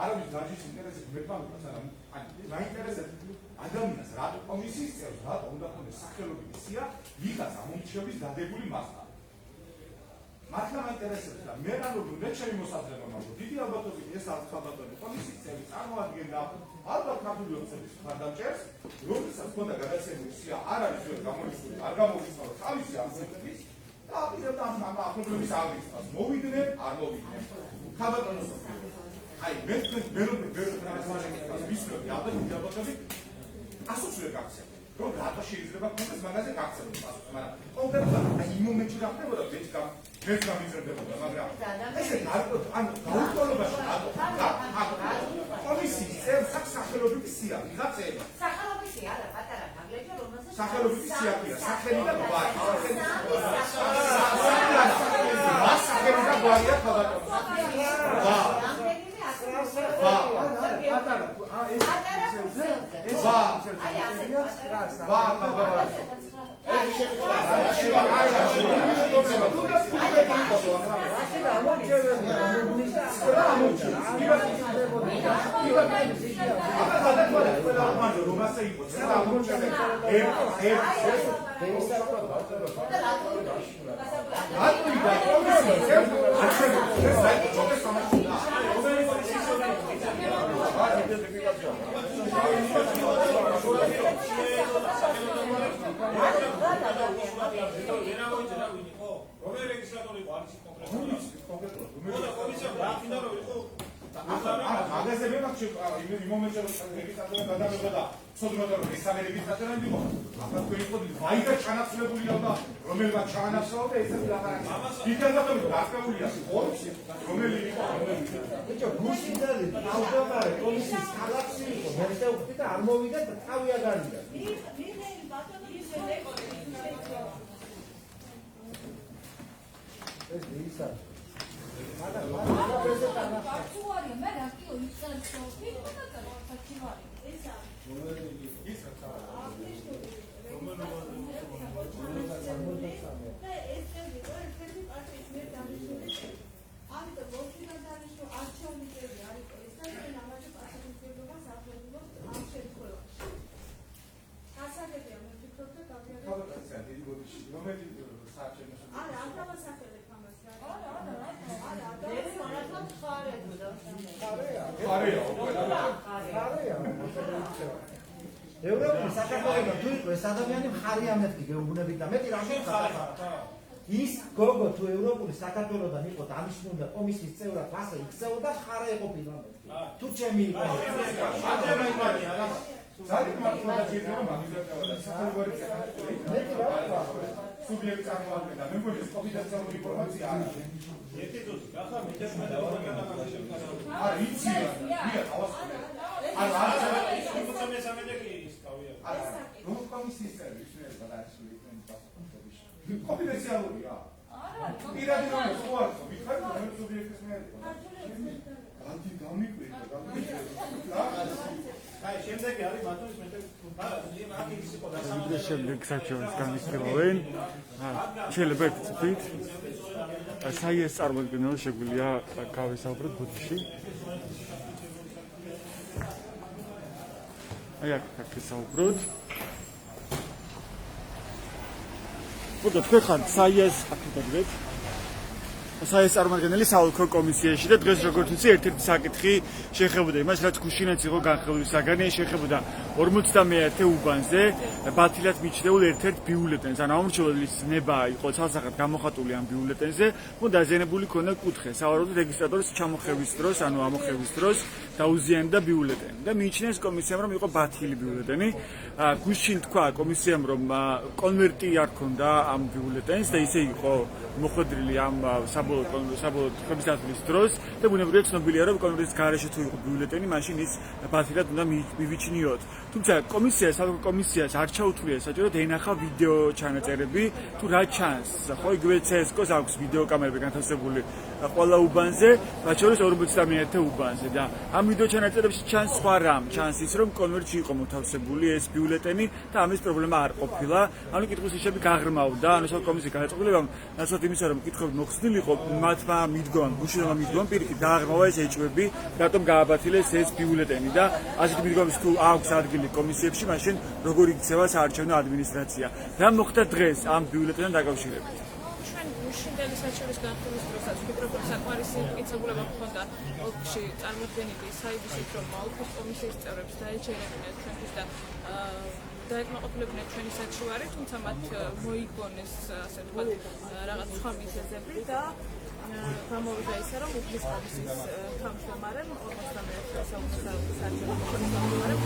არავის დაჯის ინტერესი მეფამს არა აი მაინტერესებს ადამიანს რატო კომისიის წევრს რატო უნდა ქონდეს სახელობითი სია ვიღაც ამორჩევის დადებული მასალა მართლა მაინტერესებს და მე რა უნდა ჩემი მოსაზრება მაქვს დიდი ალბათობით ეს ალბათობით კომისიის წევრი წარმოადგენდა ალბათ ქართული ოცნების მხარდამჭერს რომელსაც ქონდა გადაცემული სია არ არის ვერ გამოიწვია არ გამოგიწვია თავისი ამბების და აპირებდა ამ ახლობლების აღრიცხვას მოვიდნენ არ მოვიდნენ ხაბატონოს აი მე ვისწრებდი ალბათობით ასოც ვერ გაქცევ რომ რატო შეიძლება კონკრეტ მაგაზე გაქცევ მაგრამ კონკრეტულად აი იმ მომენტში გახდებოდა მეც გამიზრდებოდა მაგრამ ესე ან გაუკვირველობაში რატო კომისიის წევრს აქვს სახელობითი სია ვიღაცეება სახელობითი არა პატარა მაგლეჯო რომელსაც სახელობითი სია ქვია სახელი და გვარი სახელი და გვარია ხალხო რომელი რეგისტრატორი იყო არის კონკრეტულად? მოდა კომისია რა რო იყო? მაგაზე მე მაქვს იმ მომენტში რომ რეგისტრატორი გადავიდა და ცოდნოდა რომ ეს რეგისტრატორი იყო. ახლა თქვენი ხოდი ვაიდა ჩანაცვლებულია და რომელმაც ჩაანაცვლა და ესეთი ლაპარაკი. დიქტატორი გასკებულია ხორცი რომელი იყო? ბიჭო გუშინდელი ავტომატი კომისიის ქალაქში იყო. მე შევხვდი და არ მოვიდა და თავი აგარიდა. მიხეილ ბატონის ელეკორი ეს ისა Actually, მე რა კი ისწავლე, ფიქრობ და საჩივარი. ესა ევროპის საქართველოს თუ იყო ეს ადამიანი მხარი ამეთქი გეუბნებით და მეტი რა შეხვდა ის გოგო თუ ევროპული საქართველოსთან იყო დანიშნული კომისიის წევრად ასე იქცეოდა მხარე ეყოფილა თუ ჩემი იყო ძალიან მართლა შეიძლება მაგისტრატურა სათავარი მეტი რა ვთქვა სუბიექტი წარმოადგენდა მე მგონი ეს კონფიდენციალური ინფორმაცია არა ეთიკოსი ახლა მეტესმე და არ იცი რომ კომისიის წევრი შეიძლება დაიწყოს იქნება კონფიდენციალურია პირადი რომ ხო არ ხო მითხარ რომ სუბიექტის მე ანტი გამიკვირდა აი შემდეგი არის მათთვის მეტი აქ იყო ვიდრე შემდეგ საჩუვარს განისწრებენ შეიძლება ერთით საიეს წარმოადგენელ შეგვიძლია გავისაუბროთ ბუდში აი აქ ვისაუბროთ ბუდო თქვენ ხართ საიეს აქტივად საიეს წარმოადგენელი საოლქო კომისიაში და დღეს როგორც ვიცი ერთ-ერთი საკითხი შეხებოდა იმას რაც გუშინაც იყო განხილვის საგანი შეხებოდა 51 უბანზე ბათილად მიჩნეულ ერთ-ერთ ბიულეტენს ან ამორჩეულის ნება იყო ცალსახად გამოხატული ამ ბიულეტენზე და დაზიანებული ქონდა კუთხე სავარაუდოდ რეგისტრატორის ჩამოხევის დროს ანუ ამოხევის დროს დაუზიანდა ბიულეტენი და მიიჩნევს კომისიამ რომ იყო ბათილი ბიულეტენი გუშინ თქვა კომისიამ რომ კონვერტი არ ქონდა ამ ბიულეტენს და ისე იყო მოხვედრილი ამ საბოლოო ხმის დროს და ბუნებრივია ცნობილია რომ კონვერტის გარეშე თუ იყო ბიულეტენი მაშინ ის ბათილად უნდა მივიჩნიოთ თუმცა საბოლოო კომისიას არ ჩაუთვლია საჭიროდ ენახა ვიდეო ჩანაწერები თუ რა ჩანს ხო იგივე CSGO-ს აქვს ვიდეო კამერები განთავსებული ყველა უბანზე მათ შორის 51 უბანზე და ამ ვიდეო ჩანაწერებში ჩანს სხვა რამ ჩანს ის რომ კონვერტში იყო მოთავსებული ეს ბიულეტენი და ამის პრობლემა არ ყოფილა ანუ კითხვის ნიშნები გაღრმავდა ანუ საბოლოო კომისიის განაცხადებამ ნაცვლად იმისა რომ კითხვები მოხსნილიყო მათმა მიდგომამ გუშინმა მიდგომამ პირიქით დააღრმავა ეს ეჭვები რატომ გააბათილეს ეს ბიულეტენი და ასეთი მიდგომის თუ აქვს ადგილი კომისიებში მაშინ როგორ იქცევა საარჩევნო ადმინისტრაცია რა მოხდა დღეს ამ ბიულეტენთან დაკავშირებით შინდელი საჩურის განხილვის დროსაც ვფიქრობ რომ საკმარისი მტკიცებულება გქონდა ოლქში წარმოქმნილი საიდისით რომ ოლქის კომისიის წევრებს დაეჩერებინათ ჩვენთვის და დაეკმაყოფილებინათ ჩვენი საჩუარი თუმცა მათ მოიგონეს ასე ვთქვათ რაღაც სხვა მიზეზები და გამოვიდა ისე რომ ოლქის კომისიის თავმჯდომარემ 51 საუკუნეების საჩურის თავმჯდომარემ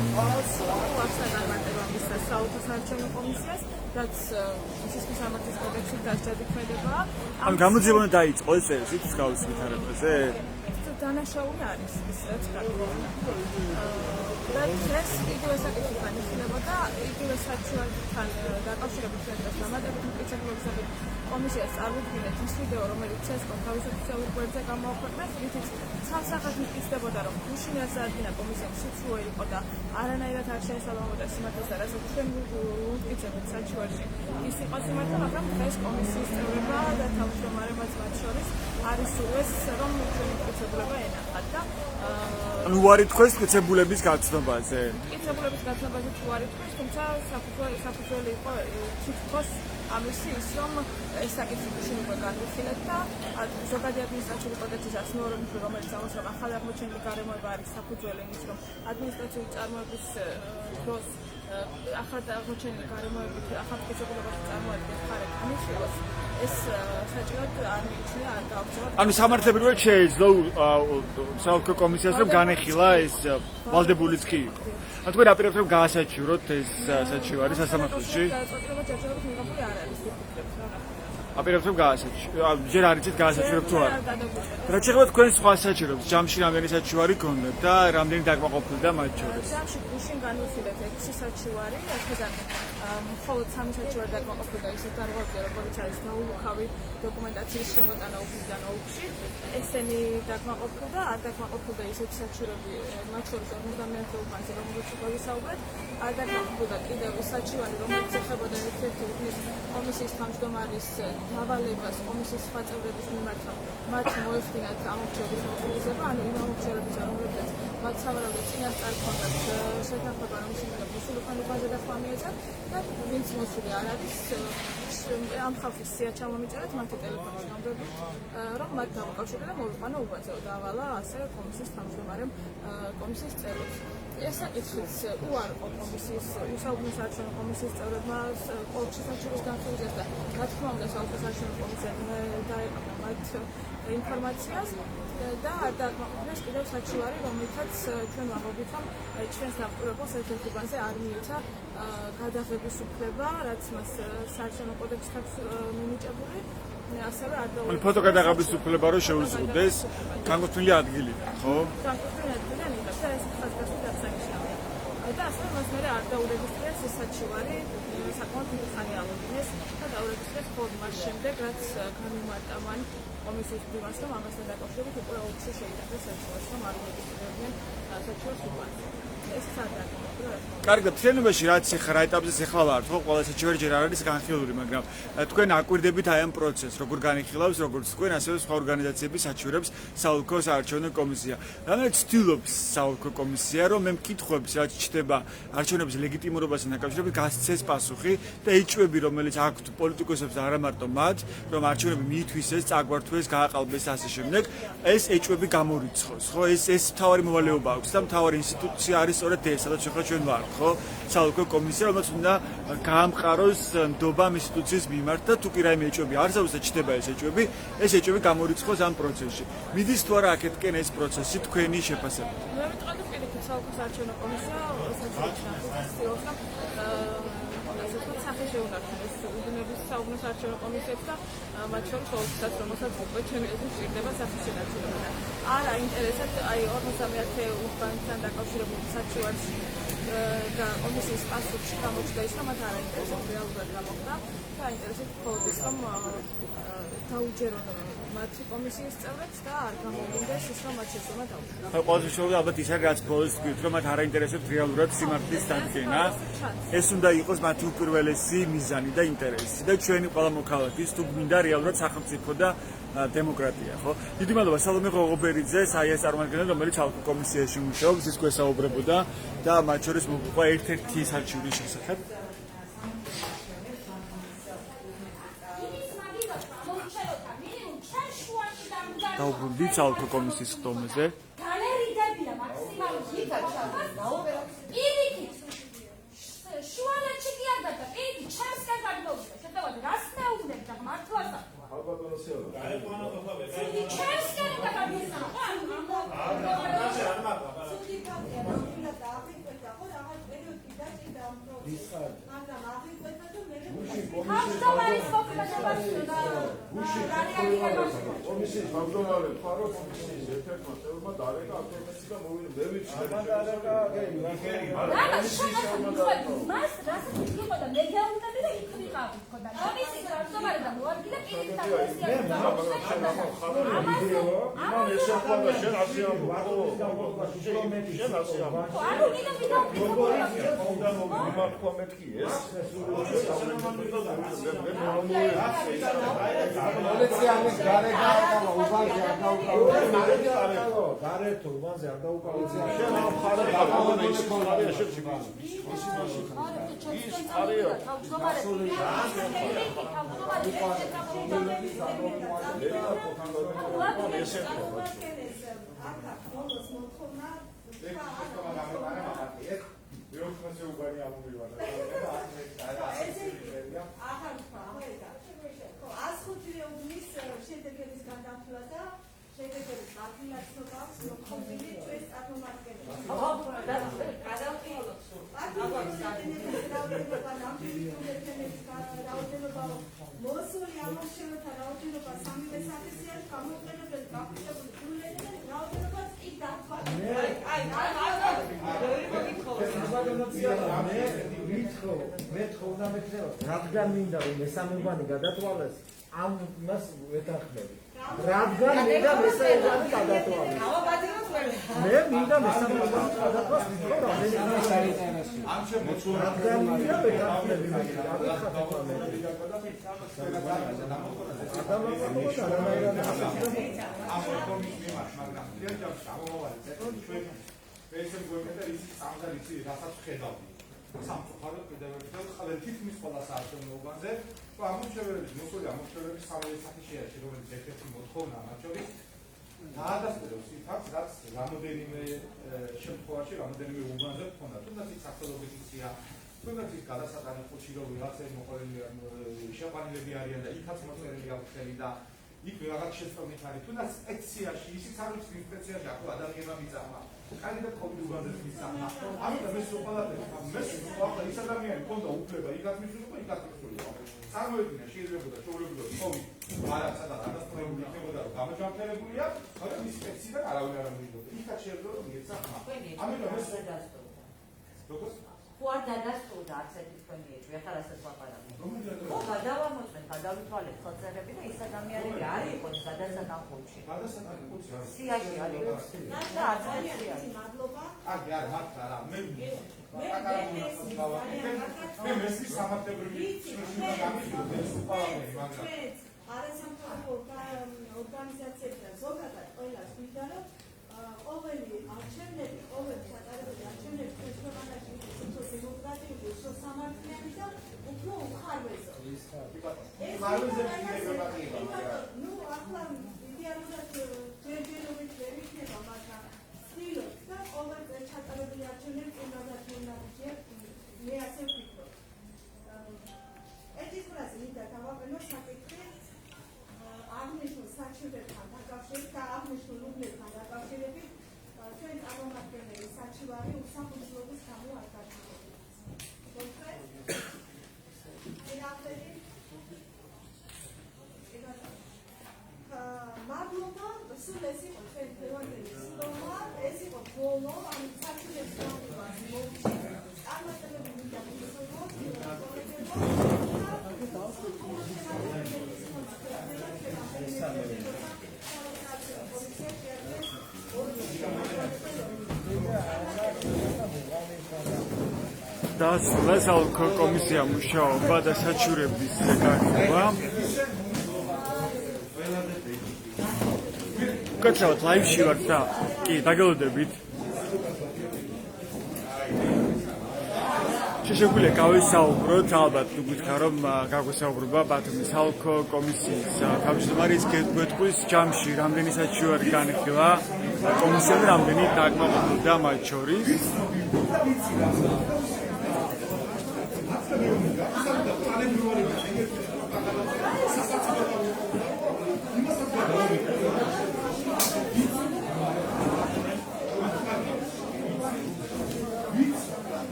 ახსნა განმარტება მისცა საოლქო საჩურის კომისიას რაც სისხლის სამართლის კოდექსით დაჯადიქმედება. ანუ გამოძიება დაიწყო ეს სიტყვის გაუს ვითარებაზე? დანაშაული არის ის რაც და ეს იგივე საკითხთან იხილებოდა იგივე საჩუართან დაკავშირებით და დამატებით მტკიცებულებისადმი კომისიას წარმოქმნეს ის ვიდეო რომელიც CSGO-ს თავის ოფიციალურ გვერდზე გამოაქვეყნეს რითიც ცალსახად მტკიცდებოდა რომ გუშინაც წარდგინა კომისიამ სიცრუე იყო და არანაირად არ შეესაბამებოდა სიმართლეს და რასაც ჩვენ ვმტკიცებთ საჩუარში ის იყო სიმართლე მაგრამ დღეს კომისიის წევრებმა და თავმჯდომარებაც მათ შორის არის სურვეს რომ ჩვენი მტკიცებულება ენახათ და ანუ უარი თქვეს მტკიცებულების გაცნობაზე მტკიცებულების გაცნობაზე უარი თქვეს თუმცა საფუძველი იყო თითქოს ამისი ის რომ ეს საკითხი გუშინ უკვე განვიხილეთ და ზოგადი ადმინისტრაციული კოდექსის ასნეულების რომელიც ამას რომ ახალი აღმოჩენილი გარემოება არის საფუძველი იმის რომ ადმინისტრაციული წარმოების დროს ახალ აღმოჩენილი გარემოებით ახალგაზრდობაში წარმოადგენს ხარე განიხილოს ეს საჭიროდ არ მიიჩნია არ გააჩნია ანუ სამართლებრივად შეეძლო საოლქო კომისიას რომ განეხილა ეს ვალდებულიც კი იყო. ანუ თქვენ აპირებთ რომ გაასაჩივროთ ეს საჩივარი სასამართლოში? წოდება ჯერჯერობით მიღებული არ არის ვიფიქრებთ რა. აპირებთ რომ გაასაჩივროთ. ჯერ არ იცით გაასაჩივროთ თუ არა. რა შეიძლება თქვენ სხვა საჩივრებს ჯამში რამდენი საჩივარი გქონდათ და რამდენი დაკმაყოფილდა მათ შორის? ჯამში გუშინ განვიხილეთ 6 საჩივარი, აქედან მხოლოდ 3 საჩივარი დაკმაყოფილდა ისეთ დარღვევებზე, როგორც არის დაულუქავი დოკუმენტაციის შემოტანა ოფისიდან ოლქში. ესენი დაკმაყოფილდა, არ დაკმაყოფილდა ისეთი საჩივრები, მათ შორის 51 უბანზე, რომელზეც უკვე ვისაუბრეთ, არ დაკმაყოფილდა კიდევ ის საჩივარი, რომელიც ეხებოდა ერთ-ერთი უბნის კომისიის თავმჯდომარის დავალებას კომისიის სხვა წევრების მიმართ, მათ მოეხდინათ ამორჩევის მოტივირება, ანუ იმ ამორჩევრებისა, რომლებიც მათ სავარაუდოდ წინასწარ ჰქონდათ შეთანხმება, რომ ისინი მუსულმანი ბაზა დახვა მიეცათ და ვინც მოსული არ არის ამ ხალხის სია ჩამომიწერეთ მათი ტელეფონის ნომრებით, რომ მათ დამოკავშირდა და მოვიყვანა უბანზე დავალა ასე კომისიის თავმჯდომარემ კომისიის წევრებს. ეს საკითხიც უარყო კომისიის უსაუბნო საარჩევნო კომისიის წევრებმა ყოველთვის საჩივრის განხილვას და რა თქმა უნდა საოლქო საარჩევნო კომისიამ დაეყო მათ ინფორმაციას და არ დაკმაყოფილეს კიდევ საჩივარი, რომელთაც ჩვენ ვამბობთ, რომ ჩვენს დამკვირვებელს ერთ-ერთ უბანზე არ მიეცა გადაღების უფლება, რაც მას საარჩევნო კოდექსით აქვს მინიჭებული. ასევე არ დაუშვეს. ფოტო გადაღების უფლება რო შეუზღუდეს განკუთვნილი ადგილიდან, ხო? განკუთვნილი ადგილიდან იქნება და ეს ხაზგასმით აღსანიშნავია. და ასევე მას მერე არ დაურეგისტრირეს ეს საჩივარი, საკმაოდ დიდი ხანი აღუდგინეს და დაურეგისტრირეს მხოლოდ მას შემდეგ, რაც განუმარტა მან კომისიის მდივანს, რომ ამასთან დაკავშირებით უკვე ოლქში შეიტანეს საჩივარს, რომ არ урегистрირებდნენ საჩივარს უბანზე. ეს არ დაკმაყოფილა. კარგად, თლიანობაში რაც ახლა რა ეტაპზეც ახლა ვართ, ხო, ყველა საჩივარი ჯერ არ არის განხილული, მაგრამ თქვენ აკვირდებით აი ამ პროცესს, როგორ განიხილავს, როგორც თქვენ, ასევე სხვა ორგანიზაციების საჩივრებს საოლქო საარჩევნო კომისია. რამე ცდილობს საოლქო კომისია, რომ მე მკითხვებს, რაც ჩდება არჩევნების ლეგიტიმურობასთან დაკავშირებით, გასცეს პასუხი და ეჭვები, რომელიც აქვთ პოლიტიკოსებს და არა მარტო მათ, რომ არჩევნები მიითვისეს, წაგვართვეს, გააყალბეს ასე შემდეგ, ეს ეჭვები გამორიცხოს, ხო? ეს მთავარი მოვალეობა აქვს და მთავარი ინსტიტუცია არის სწორედ ეს, სადაც ახლა ჩვენ ვართ, ხო? საოლქო კომისია, რომელიც უნდა გაამყაროს ნდობა ამ ინსტიტუციის მიმართ და თუ კი რაიმე ეჭვები არსებობს და ჩდება ეს ეჭვები გამორიცხოს ამ პროცესში. მიდის თუ არა აქეთკენ ეს პროცესი თქვენი შეფასებით? მე ვიტყოდი პირიქით საოლქო საარჩევნო კომისია საჩივარს ცდილობს რომ ასე ვთქვათ სახე შეუნარჩუნოს უბნების საუბნო საარჩევნო კომისიებს და მათ შორის ოლქსაც, რომელსაც უკვე ჩემი აზრით ჭირდება სახის შენარჩუნება და არ აინტერესებთ აი 51 უბანთან დაკავშირებული საჩივარს და კომისიის პასუხში გამოჩნდა ის, რომ მათ არ აინტერესებთ რეალურად რა მოხდა და აინტერესებთ მხოლოდ ის, რომ დაუჯერონ მათი კომისიის წევრებს და არ გამოვლინდეს ის, რომ მათ შეცდომა დაუშვათ. ხო, ყოველთვის შეიძლება ალბათ ის არის, რაც ბოლოს თქვით, რომ მათ არ აინტერესებთ რეალურად სიმართლის დადგენა. ეს უნდა იყოს მათი უპირველესი მიზანი და ინტერესი და ჩვენი ყველა მოქალაქის თუ გვინდა რეალურად სახელმწიფო და დემოკრატია, ხო? დიდი მადლობა სალომე ღოღობერიძე, საიას წარმომადგენელი, რომელიც საოლქო კომისიაში მუშაობს, ის გვესაუბრებოდა და მათ შორის მოგვიყვა ერთ-ერთი საჩივრის შესახებ. დაუბრუნდით საოლქო კომისიის ხდომაზე. განერიდებია მაქსიმალურად. პირიქით. შუალედში კი არ გადა. პირიქით, ჩემსკენ გადმოვიდა. შეთავაზ რას მეუბნებ და მართლაც ჩემსკენ უნდა გადმოსა. თავმჯდომარის მოქმედებას კომისიის თავმჯდომარე ფარო კომისიის ერთ-ერთმა წევრმა დარეკა აქტივისტი და მოვიდა მე ვიცი მას რასაც იყო და მე გეუბნები და იქ ვიყავი თქო და კომისიის თავმჯდომარე და მაგრამ მოადგილე პირიქით რადგან მინდა რომ მესამეუბანი გადათვალეს ამ მას ვეთანხმები რადგან მინდა მესამეუბანი გადათვალეს მე მინდა მესამეუბანი გადათვალეს ვთქვა ამ შემოწმება რადგან მინდა ვეთანხმები სამწუხაროდ პედაგოგებთან ხალხი თითქმის ყველა საერთაშორისოებაზე ამორჩევლების მოსული ამორჩევლების სამი სახეში რომელიც ერთ-ერთი მოთხოვნა მათ შორის დაადასტუროს იმ ფაქტს რაც რამოდენიმე შემთხვევაში რამოდენიმე უბანზე ჰქონდა თუნდაც ის სახელობის იცია თუნდაც ის გადასატანი ხუთი რომ ვიღაცები მოყოლილი შეყვანილები არიან და იქაც მოწერილი აქვს ხელი და იქ რაღაც შეცდომით არის თუნდაც სპეციაში ისიც არ ვიცი სპეციაში ახლა ადამიანმა მიწახმა კანდიდატ ყოველ უბანზე მიწახმა ამიტომ ეს უყალატები მე ახლა ის ადამიანი ქონდა უფლება იქაც მისულიყო იქაც მისულიყო წარმოედგინე შეიძლება შეულებრივად ყოველ არაცა და რადასტრებული იქნებოდა რომ გამოჯანმრთელებულია მაგრამ ის სპეციიდან არავინ არ მიდოდა იქაც შეიძლება რომ მიწახმა ამიტომ ეს როგორც What does that do? That's it. We have to say something. Oh, გადავამოწმეთ, გადავითვალეთ ხოწერები და ის ადამიანები არ იყო გადასატან ხუთში. გადასატან ხუთში არის. სიაში არის. და აცი არის. მადლობა. აი არა, მათ არა, მე მესმის სამართლებრივი შროშინა გამიშვით ეს უყალატები, მაგრამ არასამთავრობო ორგანიზაციებთან ზოგადად ყველას მინდა რომ ყოველი არჩევნები, ყოველი სატარებელი არჩევნები ქვეყანაში უფრო დემოკრატიული, უფრო სამართლიანი და უფრო უხარვეზო. ნუ ახლა იდეალურად ჯერჯერობით ვერ იქნება, მაგრამ ვცდილობთ და ყოველ სატარებელი არჩევნები უნდათ მე ასე ვფიქრობ. ერთის ფრაზი მინდა დავაყენო საკითხი აღნიშნულ საჩივერთან დაკავშირებით და აღნიშნულ უბნებთან დაკავშირებით ჩვენ წარმომადგენელი საჩივარი უსაფრთხოების გამო არ გაშუქებულა. მადლობა, სულ ეს იყო ჩვენ დღევანდელი სიტყვა, ეს იყო ბოლო, ამ საჩივერის გამოცემას მოვიჭი. წარმატებები მინდა მოგესალმოთ, დასრულდა საოლქო კომისია მუშაობა და საჩივრების განხილვა. კაცავთ ლაივში ვართ და კი დაგელოდებით. შეგვიძლია გავისაუბროთ ალბათ გითხრა რომ გაგვესაუბრება ბათუმის საოლქო კომისიის თავმჯდომარის გეტყვის ჯამში რამდენი საჩივარი განხილვა კომისიამ რამდენი დაკმაყოფილდა მათ შორის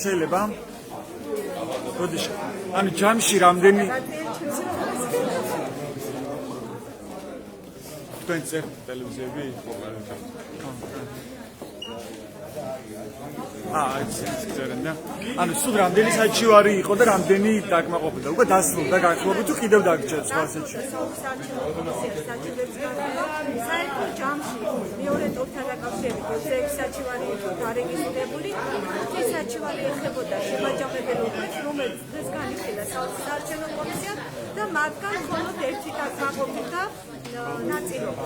შეიძლება როდის ანუ ჯამში რამდენი თქვენ წერთ ტელევიზიები წერენ და ანუ სულ რამდენი საჩივარი იყო და რამდენი დაკმაყოფილდა უკვე დასრულდა გახლობით თუ კიდევ დაგჭირდა სხვა საჩივარი საერთო ჯამში მეორე ტურთან დაკავშირებით 26 საჩივარი იყო დარეგისტრირებული. ეს საჩივარი ეხებოდა შემაჯამებელ უფლებს, რომელიც დღეს განიხილა საარჩევნო კომისიამ და მათგან მხოლოდ ერთი დაკმაყოფილდა ნაწილობა.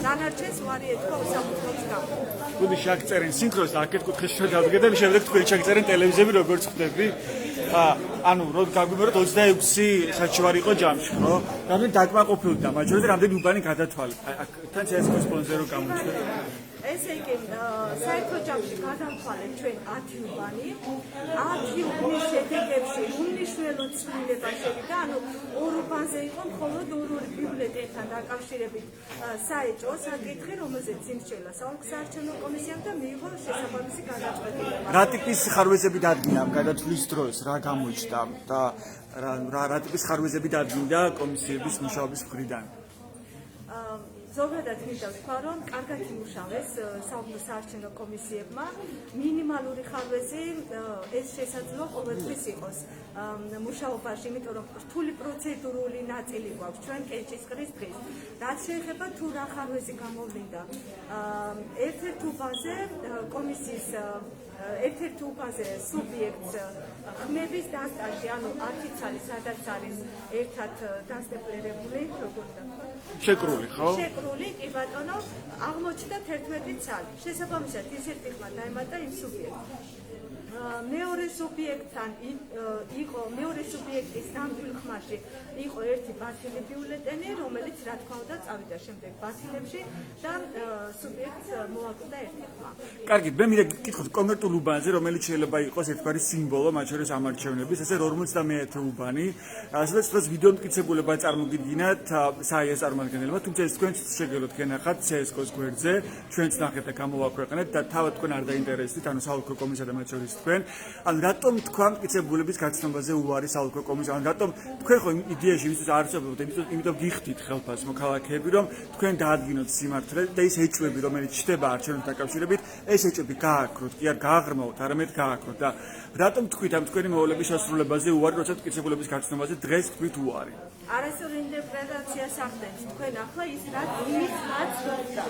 დანარჩენს უარი ეთქვა უსაფრთხოების გამო. გუდი შეგწერენ სინქრონს და აქეთ კუთხეში შევდავდგე და შემდეგ თქვენ შეგწერენ ტელევიზიები როგორც ხდები. ანუ რო გაგვიმეორეთ 26 საჩივარი იყო ჯამში, ხო? რამდენი დაკმაყოფილდა, მაგრამ რამდენი უბანი გადათვალეთ. თან CSGO-ს სპონსორო გამოჩნდა. ესე იგი, საერთო ჯამში გადავთვალეთ ჩვენ 10 უბანი. 10 უბნის შედეგებში უმნიშვნელო ცვლილება შევიდა, ანუ ორ უბანზე იყო მხოლოდ ორ ბიულეტენთან დაკავშირებით საეჭვო საკითხი, რომელზეც იმსჯელა საარჩევნო კომისიამ და მიიღო შესაბამისი გადაწყვეტილება. რა ტიპის ხარვეზები დადგინდა ამ გადათვლის დროს, რა გამოჩნდა და რა ტიპის ხარვეზები დადგინდა კომისიების მუშაობის მხრიდან? ზოგადად მინდა ვთქვა, რომ კარგად იმუშავეს საარჩევნო კომისიებმა. მინიმალური ხარვეზი ეს შესაძლოა ყოველთვის იყოს მუშაობაში, იმიტომ რომ რთული პროცედურული ნაწილი გვაქვს ჩვენ კენჭისყრის დღეს. რაც შეეხება თუ რა ხარვეზი გამოვლინდა, ერთ-ერთ უბანზე კომისიის ერთ-ერთ უბანზე სუბიექტს ხმების დასტაჟი, ანუ 10 წელი სადაც არის ერთად დასტეპლერებული, როგორ დაკვა? შეკრული, ხო? შეკრული, კი ბატონო, აღმოჩნდა 11 წელი. შესაბამისად, ის ერთი ხმა დაემატა იმ სუბიექტს. მეორე სუბიექტთან იყო მეორე სუბიექტის ნამდვილ ხმაში იყო ერთი ბათილი ბიულეტენი, რომელიც რა თქმა უნდა წავიდა შემდეგ ბათილებში და სუბიექტს მოაკვდა ერთი ხმა. კარგი, მე მინდა გითხოთ კონკრეტულ უბანზე, რომელიც შეიძლება იყოს ერთგვარი სიმბოლო, მათ შორის ამარჩევნების, ესე 51 უბანი, სადაც დღეს ვიდეო მტკიცებულება წარმოგიდგინათ საიას წარმომადგენელმა, თუმცა ეს თქვენც შეგელოთ გენახათ CSGO-ს გვერდზე, ჩვენც ნახეთ და გამოვაქვეყნეთ და თავად თქვენ არ დაინტერესდით, ანუ საოლქო კომისია და მათ შორის თქვენ. ანუ რატომ თქვა მტკიცებულების გაცნობაზე უარი საოლქო კომისია? ანუ რატომ თქვენ ხო იდეაში ვისაც არ წებობთ, იმიტომ გიხდით ხელფას მოქალაქეები, რომ თქვენ დაადგინოთ სიმართლე და ის ეჭვები, რომელიც ჩდება არჩევნებთან დაკავშირებით, ეს ეჭვები გააქროთ, კი არ გააღრმავთ, არამედ გააქროთ და რატომ თქვით ამ თქვენი მოვლების შესრულებაზე უარი, როცა მტკიცებულების გაცნობაზე დღეს თქვით უარი? არასწორი ინტერპრეტაცია სახდეთ თქვენ ახლა ის რაც იმის რაც გქონდა.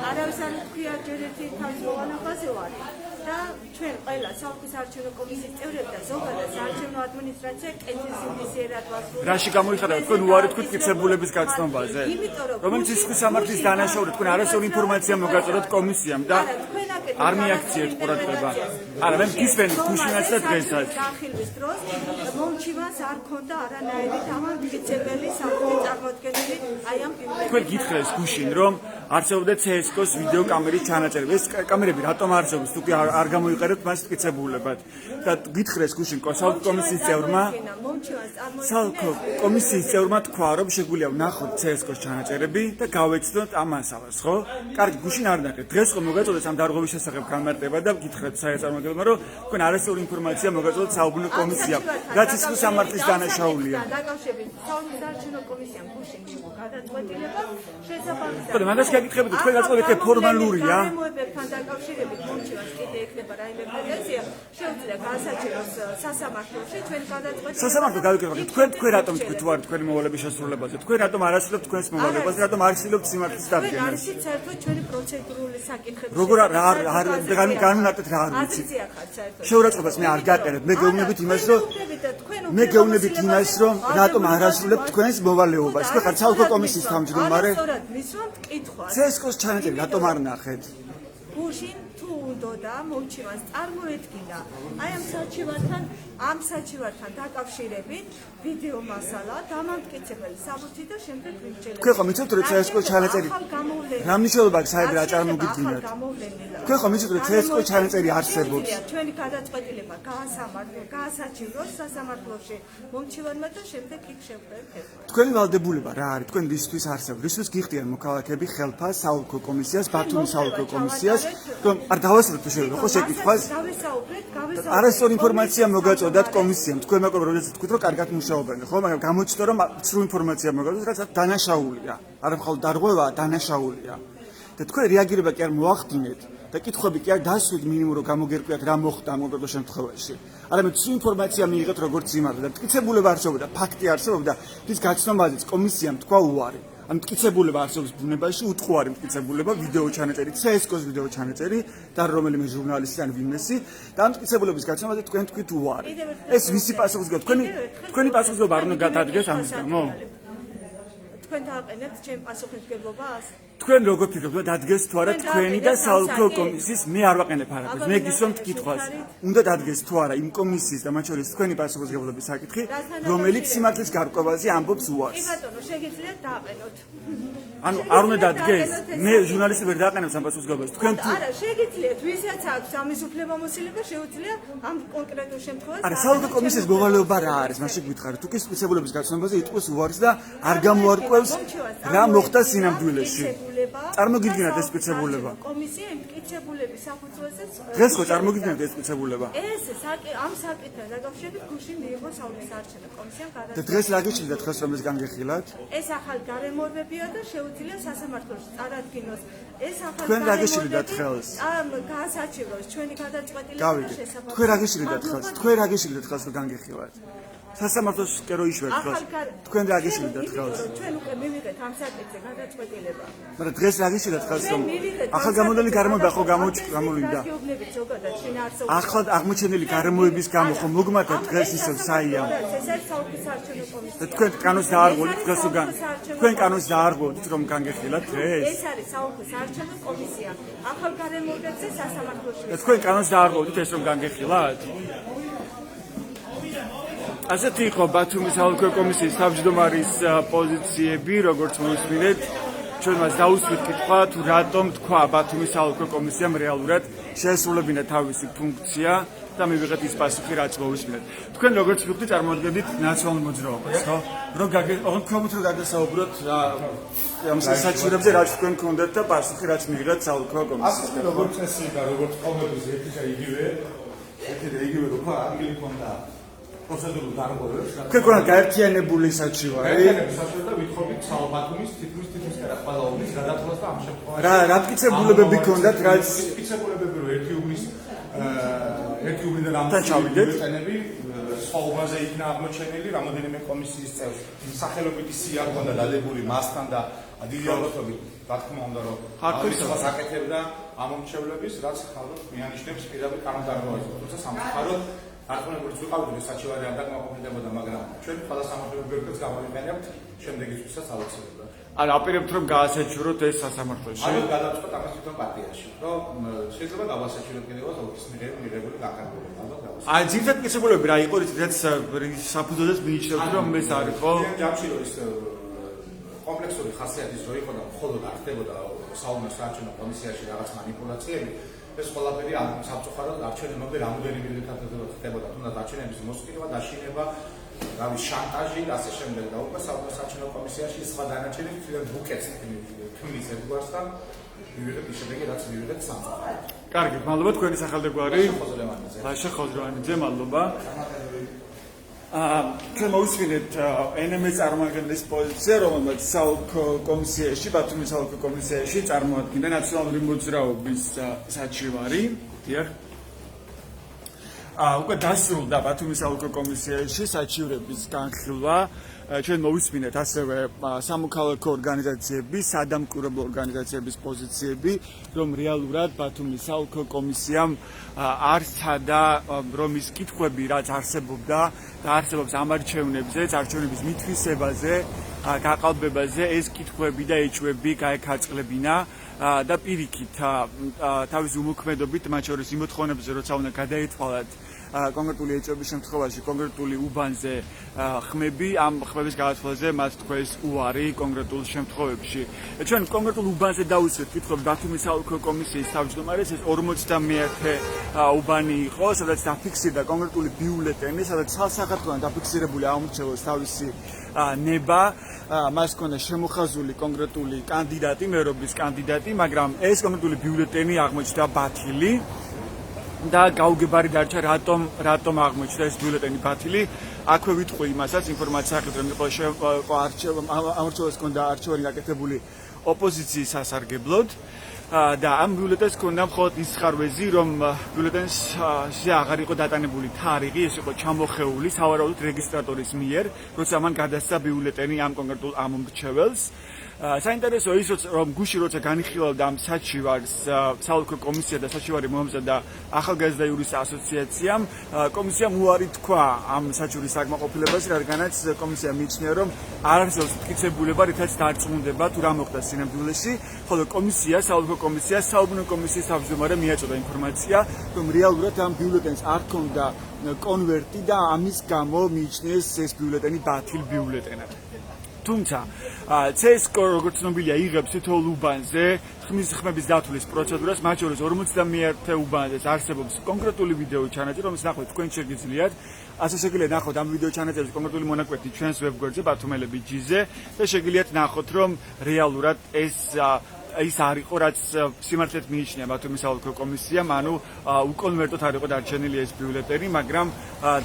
არავის არ თქვია ჯერ ერთი თავისუფლებას უარი. და ჩვენ ყველა საოლქო საარჩევნო კომისიის წევრები და ზოგადად საარჩევნო ადმინისტრაცია კეთილსინდისიერად ვასრულებთ. რაში გამოიხატებთ თქვენ უარი თქვით მტკიცებულების გაცნობაზე? რომელიც ის სამართლის დანაშაული, თქვენ არასწორი ინფორმაცია მოგაწოდოთ კომისიამ და არ მიაქციეთ ყურადღება. არა, მე მგისმენთ გუშინაც და დღესაც. განხილვის დროს მომჩივანს არ ქონდა არანაირი დამამტკიცებელი საფრთხე წარმოქმნილი აი ამ პირველ. თქვენ გითხრეს გუშინ, რომ არსებობდა CSGO-ს ვიდეო კამერის ჩანაწერები. ეს კამერები რატომ არსებობს? თუ კი არ გამოიყენებთ მას მტკიცებულებად. და გითხრეს გუშინ საოლქო კომისიის წევრმა, საოლქო კომისიის წევრმა თქვა, რომ შეგვიძლია ვნახოთ CSGO-ს ჩანაწერები და გავეცნოთ ამასავას, ხო? კარგი, გუშინ არ ნახეთ. დღეს ხო მოგაწოდეთ ამ დარღვევის შესახებ გამარტება და გითხრეთ საერთაშორისო, რომ თქვენ არასწორი ინფორმაცია მოგაწოდოთ საუბნო კომისიამ, რაც ის სამართლის დანაშაულია. დაკავშირებით საოლქო საარჩევნო კომისიამ გუშინ მიიღო გადაწყვეტილება შესაბამისად. ხო, მაგას გაგიხრებით, თქვენ გაწყვეტილება ფორმალურია. გამომებებთან დაკავშირებით მომჩივანს კიდე ექნება რაიმე პრეტენზია, შეუძლია განსაჩენოს სასამართლოში ჩვენ გადაწყვეტილება. სასამართლო გავიკეთებთ, თქვენ რატომ თქვით უარი თქვენი მოვალების შესრულებაზე? თქვენ რატომ არ ასრულებთ თქვენს მოვალებას? რატომ არ ცდილობთ სიმართლის დადგენას? არის საერთოდ ჩვენი პროცედურული საკითხები. როგორ განუნარტეთ რა არ ვიცი. შეურაცხყოფას მე არ გაკეთებ. მე გეუბნებით იმას, რომ რატომ არ ასრულებთ თქვენს მოვალეობას? თქვენ ხართ საოლქო კომისიის თავმჯდომარე. CSGO-ს ჩანაწერი რატომ არ ნახეთ? გუშინ თუ უნდა მომჩივანს წარმოედგინა აი ამ საჩივართან დაკავშირებით ვიდეო მასალა დამამტკიცებელი საბუთი და შემდეგ ვიმსჯელებ. თქვენ ხო მიცნობთ რომ CSGO-ს ჩანაწერი რა მნიშვნელობა აქვს საერთოდ რა წარმოგიდგინათ? თქვენ ხო მიცნობთ რომ CSGO-ს ჩანაწერი არსებობს? ჩვენი გადაწყვეტილება გაასაჩივროს სასამართლოში მომჩივანმა და შემდეგ იქ შევხვდებით. თქვენი ვალდებულება რა არის? თქვენ რისთვის არსებობთ? რისთვის გიხდიან მოქალაქეები ხელფას საოლქო კომისიას, ბათუმის საოლქო კომისიას, რომ არ დავასრულოთ შეიძლება ხო შეკითხვას? არასწორი ინფორმაცია მოგაწოდათ კომისიამ. თქვენ მეგობრებო, როდესაც თქვით რომ კარგად მუშაობენ, ხო? მაგრამ გამოჩნდა რომ ცრუ ინფორმაცია მოგაწოდათ, რაც დანაშაულია. არა მხოლოდ დარღვევაა, დანაშაულია. და თქვენ რეაგირება კი არ მოახდინეთ. და კითხვები კი არ დასვით მინიმუმ რომ გამოგერკვიათ რა მოხდა ამ კონკრეტულ შემთხვევაში. არამედ სულ ინფორმაცია მიიღეთ როგორც იმართა და მტკიცებულება არსებობდა, ფაქტი არსებობდა, რის გაცნობაზეც კომისიამ თქვა უარი. ან მტკიცებულება არსებობს ბუნებაში, უთხარი მტკიცებულება, ვიდეო ჩანაწერი, CSGO-ს ვიდეო ჩანაწერი და რომელიმე ჟურნალისტი ან ვინმესი და ამ მტკიცებულების გაცნობაზე თქვენ თქვით უარი. ეს ვისი პასუხისგებლობა? თქვენი პასუხისგებლობა არ უნდა გადადგეს ამის გამო? თქვენ დააყენებთ ჩემ პასუხისგებლობას? თქვენ როგორ ფიქრობთ, დადგეს თუ არა თქვენი და საოლქო კომისიის? მე არ ვაყენებ არაფერს. მე გისვამ კითხვას. უნდა დადგეს თუ არა იმ კომისიის და მათ შორის თქვენი პასუხისგებლობის საკითხი, რომელიც სიმართლის გარკვევაზე ამბობს უარს. კი ბატონო, შეგიძლიათ დააყენოთ. ანუ არ უნდა დადგეს. მე ჟურნალისტი ვერ დააყენებ ამ პასუხისგებლობას. თქვენ არა, შეგიძლიათ, ვისაც აქვს ამის უფლებამოსილება, შეუძლია ამ კონკრეტულ შემთხვევაში. არა, საოლქო კომისიის მოვალეობა რა არის? მაშინ გითხარით, თუ კი სპეციალობების გაცნობაზე იტყვის უარს და არ გამოარკვევს რა მოხდა სინამდვილეში. წარმოგიდგენთ ეს სპეციალობა. კომისია მტკიცებულების საფუძველზე დღეს ხო წარმოგიდგენთ ეს სპეციალობა? ეს ამ საკითხთან დაკავშირებით გუშინ მიიღო საოლქო საარჩევნო კომისიამ და გადაწყვეტილება. დღეს რა გიჩნდა დღეს რომ ეს განგეხილათ? ეს ახალ გარემოებებია და შეუძლია სასამართლოში წარადგინოს. ეს ახალ თქვენ რა გეშლიდათ ხელს? განსაჩივროს ჩვენი გადაწყვეტილება და გავიგეთ. შესაბამისად. თქვენ რა გეშლიდათ ხელს? თქვენ რა გეშლიდათ ხელს რომ განგეხილათ? სასამართლოს კი რო იშვერთ ხელს. თქვენ რა გეშლიდათ ხელს? ჩვენ უკვე მივიღეთ ამ საკითხზე გადაწყვეტილება. მაგრამ დღეს რა გეშლიდათ ხელს რომ ახალ გამოდელი გარემოება ხო გამოვიდა? ახალ აღმოჩენილი გარემოების გამო ხო მოგმართა დღეს ისევ საიამ. ეს არის საოლქო საარჩევნო კომისია. და თქვენ კანონს დაარღვევთ დღეს რომ თქვენ კანონს დაარღვევთ რომ განგეხილათ დღეს? ეს არის საოლქო საარჩევნო კომისია. ახალ გარემოებებზე სასამართლოში. და თქვენ კანონს დაარღვევთ ეს რომ განგეხილათ? ასეთი იყო ბათუმის საოლქო კომისიის თავმჯდომარის პოზიციები, როგორც მოისმინეთ. ჩვენ მას დაუსვით კითხვა, თუ რატომ თქვა ბათუმის საოლქო კომისიამ რეალურად შეესრულებინა თავისი ფუნქცია და მივიღეთ ის პასუხი, რაც მოისმინეთ. თქვენ როგორც ვიხდით, წარმოადგენთ ნაციონალურ მოძრაობას, ხო? რომ გაგეკომოთ რომ გაგესაუბროთ ამ საჩივრებზე, რაც თქვენ გქონდათ და პასუხი, რაც მივიღეთ საოლქო კომისიისგან. ასე როგორც წესი და როგორც ყოველთვის ერთისა იგივე რო ხო ადგილი ქონდა პროცედურულ დარღვევებს. თქვენ გქონდათ გაერთიანებული საჩივარი? საჩივარი და ვითხოვით ბათუმის თითქმის ყველა უბნის გადაწყვეტას და ამ შემთხვევაში რა მტკიცებულებები გქონდათ, რაც მტკიცებულებები რომ ერთი უბრიდან ამ ჩავიდეთ. სხვა უბანზე იქნა აღმოჩენილი რამოდენიმე კომისიის წევრი. სახელობითი სია ჰქონდა დადებული მასთან და დიდი ალბათობით რა თქმა უნდა რომ ამისობას აკეთებდა ამ მომჩევლების, რაც ხალხს მიანიშნებს პირდაპირ კანონდარღვევაზე. თუმცა სამწუხაროდ არქონებურიც ვიყავით საჩივარი არ დაკმაყოფილებოდა, მაგრამ ჩვენ ყველა სამართლებრივ ბიუროკრატს გამოვიყენებთ შემდეგი წუთსაც აუცილებლად. ანუ აპირებთ რომ გაასაჩივროთ ეს სასამართლოში. ანუ გადაწყვეტ ამას თვითონ პარტიაში, რომ შეიძლება გავასაჩივროთ კიდევ ოლქის მიღებული განკარგულება, ალბათ გავასაჩივროთ. აი ძირითადად მტკიცებულებები რა იყო, რაც საფუძველზეც მიიჩნევთ რომ ეს არ იყო? ჯამში რომ ის კომპლექსური ხასიათის რო იყო და მხოლოდ არ ხდებოდა საომარ საარჩევნო კომისიაში რაღაც манипуляციები, ეს ყველაფერი სამწუხაროდ არჩევნებამდე რამოდენიმე მეთოდით ხდებოდა, თუნდაც არჩევნების მოსყიდვა, დაშინება, რავი შანტაჟი და ასე შემდეგ და უკვე საომარ საარჩევნო კომისიაში სხვა დანარჩენები თვითონ ბუკეტს თმის ერთგვარსთან მივიღეთ ის შედეგი, რაც მივიღეთ სამწუხაროდ. კარგი, მადლობა თქვენი სახელმწიფოარი. ლაშა ხოზროვანიძე, მადლობა. ჩვენ მოვისმინეთ NMS წარმოადგენლის პოზიცია, რომელმაც საოლქო კომისიაში, ბათუმის საოლქო კომისიაში წარმოადგენდა ნაციონალური მოძრაობის საჩივარი. დიახ. უკვე დასრულდა ბათუმის საოლქო კომისიაში საჩივრების განხილვა. ჩვენ მოვისმინეთ ასევე სამოქალაქო ორგანიზაციების, სადამკვირვებლო ორგანიზაციების პოზიციები, რომ რეალურად ბათუმის საოლქო კომისიამ არ სცადა რომ ის კითხვები, რაც არსებობდა და არსებობს ამ არჩევნებზე, არჩევნების მითვისებაზე, გაყალბებაზე, ეს კითხვები და ეჭვები გაეკარწყლებინა და პირიქით თავის უმოქმედობით, მათ შორის იმ მოთხოვნებზე, როცა უნდა გადაეთვალათ კონკრეტული ეჭვების შემთხვევაში კონკრეტული უბანზე ხმები, ამ ხმების გადათვალაზე მათ თქვეს უარი კონკრეტულ შემთხვევებში. ჩვენ კონკრეტულ უბანზე დავისვით კითხვები ბათუმის საოლქო კომისიის თავმჯდომარეს, ეს 51 უბანი იყო, სადაც დაფიქსირდა კონკრეტული ბიულეტენი, სადაც ცალსახად ჰქონდა დაფიქსირებული აუმრჩევლოს თავისი ნება, მას ჰქონდა შემოხაზული კონკრეტული კანდიდატი, მერობის კანდიდატი, მაგრამ ეს კონკრეტული ბიულეტენი აღმოჩნდა ბათილი. და გაუგებარი დარჩა რატომ აღმოჩნდა ეს ბიულეტენი ბათილი. აქვე ვიტყვი იმასაც ინფორმაცია ახლა რომ იყო ამორჩევლოს ჰქონდა არჩევანი გაკეთებული ოპოზიციის სასარგებლოდ და ამ ბიულეტენს ჰქონდა მხოლოდ ის ხარვეზი, რომ ბიულეტენზე აღარ იყო დატანებული თარიღი, ეს იყო ჩამოხეული სავარაუდოდ რეგისტრატორის მიერ, როცა მან გადასცა ბიულეტენი ამ კონკრეტულ ამომრჩეველს. საინტერესო ის რომ გუში როცა განიხილავდა ამ საჩივარს საოლქო კომისია და საჩივარი მოამზადა ახალგაზრდა იურისტთა ასოციაციამ, კომისიამ უარი თქვა ამ საჩივრის საკმაყოფილებას, რადგანაც კომისია მიიჩნია, რომ არ არსებობს მტკიცებულება, რითაც დარწმუნდება თუ რა მოხდა სინამდვილეში, ხოლო კომისია, საოლქო კომისია, საუბნო კომისიის თავმჯდომარემ მიაწოდა ინფორმაცია, რომ რეალურად ამ ბიულეტენს არ ჰქონდა კონვერტი და ამის გამო მიიჩნიეს ეს ბიულეტენი ბათილ ბიულეტენად. თუმცა CSKO როგორც ცნობილია იღებს თითოეულ უბანზე ხმის დათვლის პროცედურას, მათ შორის 51 უბანზე არსებობს კონკრეტული ვიდეო ჩანაწერი, რომელსაც ნახოთ თქვენ შეგიძლიათ. ასე შეგიძლიათ ნახოთ ამ ვიდეო ჩანაწერის კონკრეტული მონაკვეთი ჩვენს ვებგვერდზე ბათუმელები.gz და შეგიძლიათ ნახოთ, რომ რეალურად ის არ იყო, რაც სიმართლედ მიიჩნია ბათუმის საოლქო კომისიამ, ანუ უკონვერტოდ არ იყო დარჩენილი ეს ბიულეტენი, მაგრამ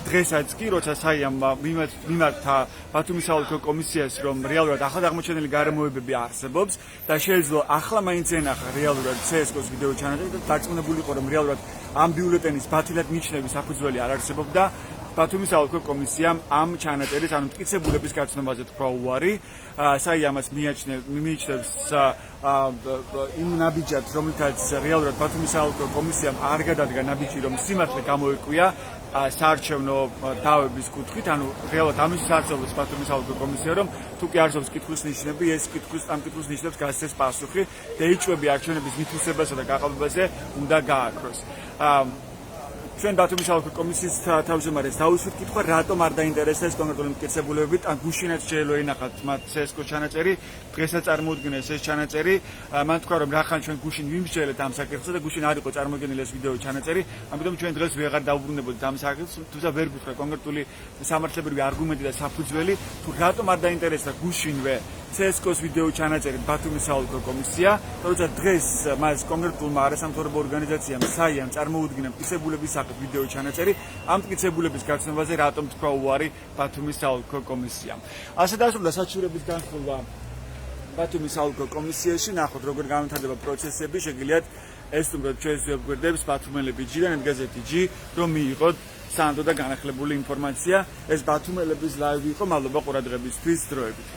დღესაც კი, როცა საიამ მიმართა ბათუმის საოლქო კომისიას, რომ რეალურად ახალ აღმოჩენილი გარემოებები არსებობს და შეიძლება ახლა მაინც ენახა რეალურად CSKO-ს ვიდეო ჩანაწერი და დარწმუნებული იყო, რომ რეალურად ამ ბიულეტენის ბათილად მიჩნევის საფუძველი არ არსებობდა. ბათუმის საოლქო კომისიამ ამ ჩანაწერის, ანუ მტკიცებულების გაცნობაზე თქვა უარი. საიამას მიიჩნევს იმ ნაბიჯად, რომელთაც რეალურად ბათუმის საოლქო კომისიამ არ გადადგა ნაბიჯი, რომ სიმართლე გამოეკვია საარჩევნო დავების კუთხით, ანუ რეალურად ამის არსებობს ბათუმის საოლქო კომისია, რომ თუ კი არსებობს კითხვის ნიშნები, ეს ამ კითხვის ნიშნებს გასცეს პასუხი და იჭვები არჩევნების მითვისებასა და გაყალბებაზე უნდა გააქროს. ჩვენ ბათუმის საოლქო კომისიის თავმჯდომარეს დავუსვით კითხვა, რატომ არ დაინტერესდა ეს კონკრეტული მტკიცებულებები, ან გუშინაც შეიძლება ინახათ მათ CSKO-ს ჩანაწერი, დღესაც წარმოუდგინეს ეს ჩანაწერი, მან თქვა, რომ რახან ჩვენ გუშინ ვიმსჯელეთ ამ საკითხზე და გუშინ არ იყო წარმოუდგენელი ეს ვიდეო ჩანაწერი, ამიტომ ჩვენ დღეს ვეღარ დავუბრუნებოდით ამ საკითხს, თუმცა ვერ გვხვდა კონკრეტული სამართლებრივი არგუმენტი და საფუძველი, თუ რატომ არ დაინტერესდა გუშინვე CSKO-ს ვიდეო ჩანაწერი ბათუმის საოლქო კომისია, როცა დღეს მას კონკრეტულმა არასამთავრობო ორგანიზაციამ საიამ წარმოუდგინა მტკიცებულების საკითხ ვიდეო ჩანაწერი, ამ მტკიცებულების გაცნობაზე რატომ თქვა უარი ბათუმის საოლქო კომისიამ. ასე დასრულდა საჩივრების განხილვა ბათუმის საოლქო კომისიაში, ნახოთ როგორ განვითარდება პროცესები, შეგიძლიათ ესტუმროთ ჩვენს ვებგვერდებს ბათუმელები.gz და netgazeti.g, რომ მიიღოთ სანდო და განახლებული ინფორმაცია. ეს ბათუმელების ლაივი იყო, მადლობა ყურადღებისთვის, დროებით.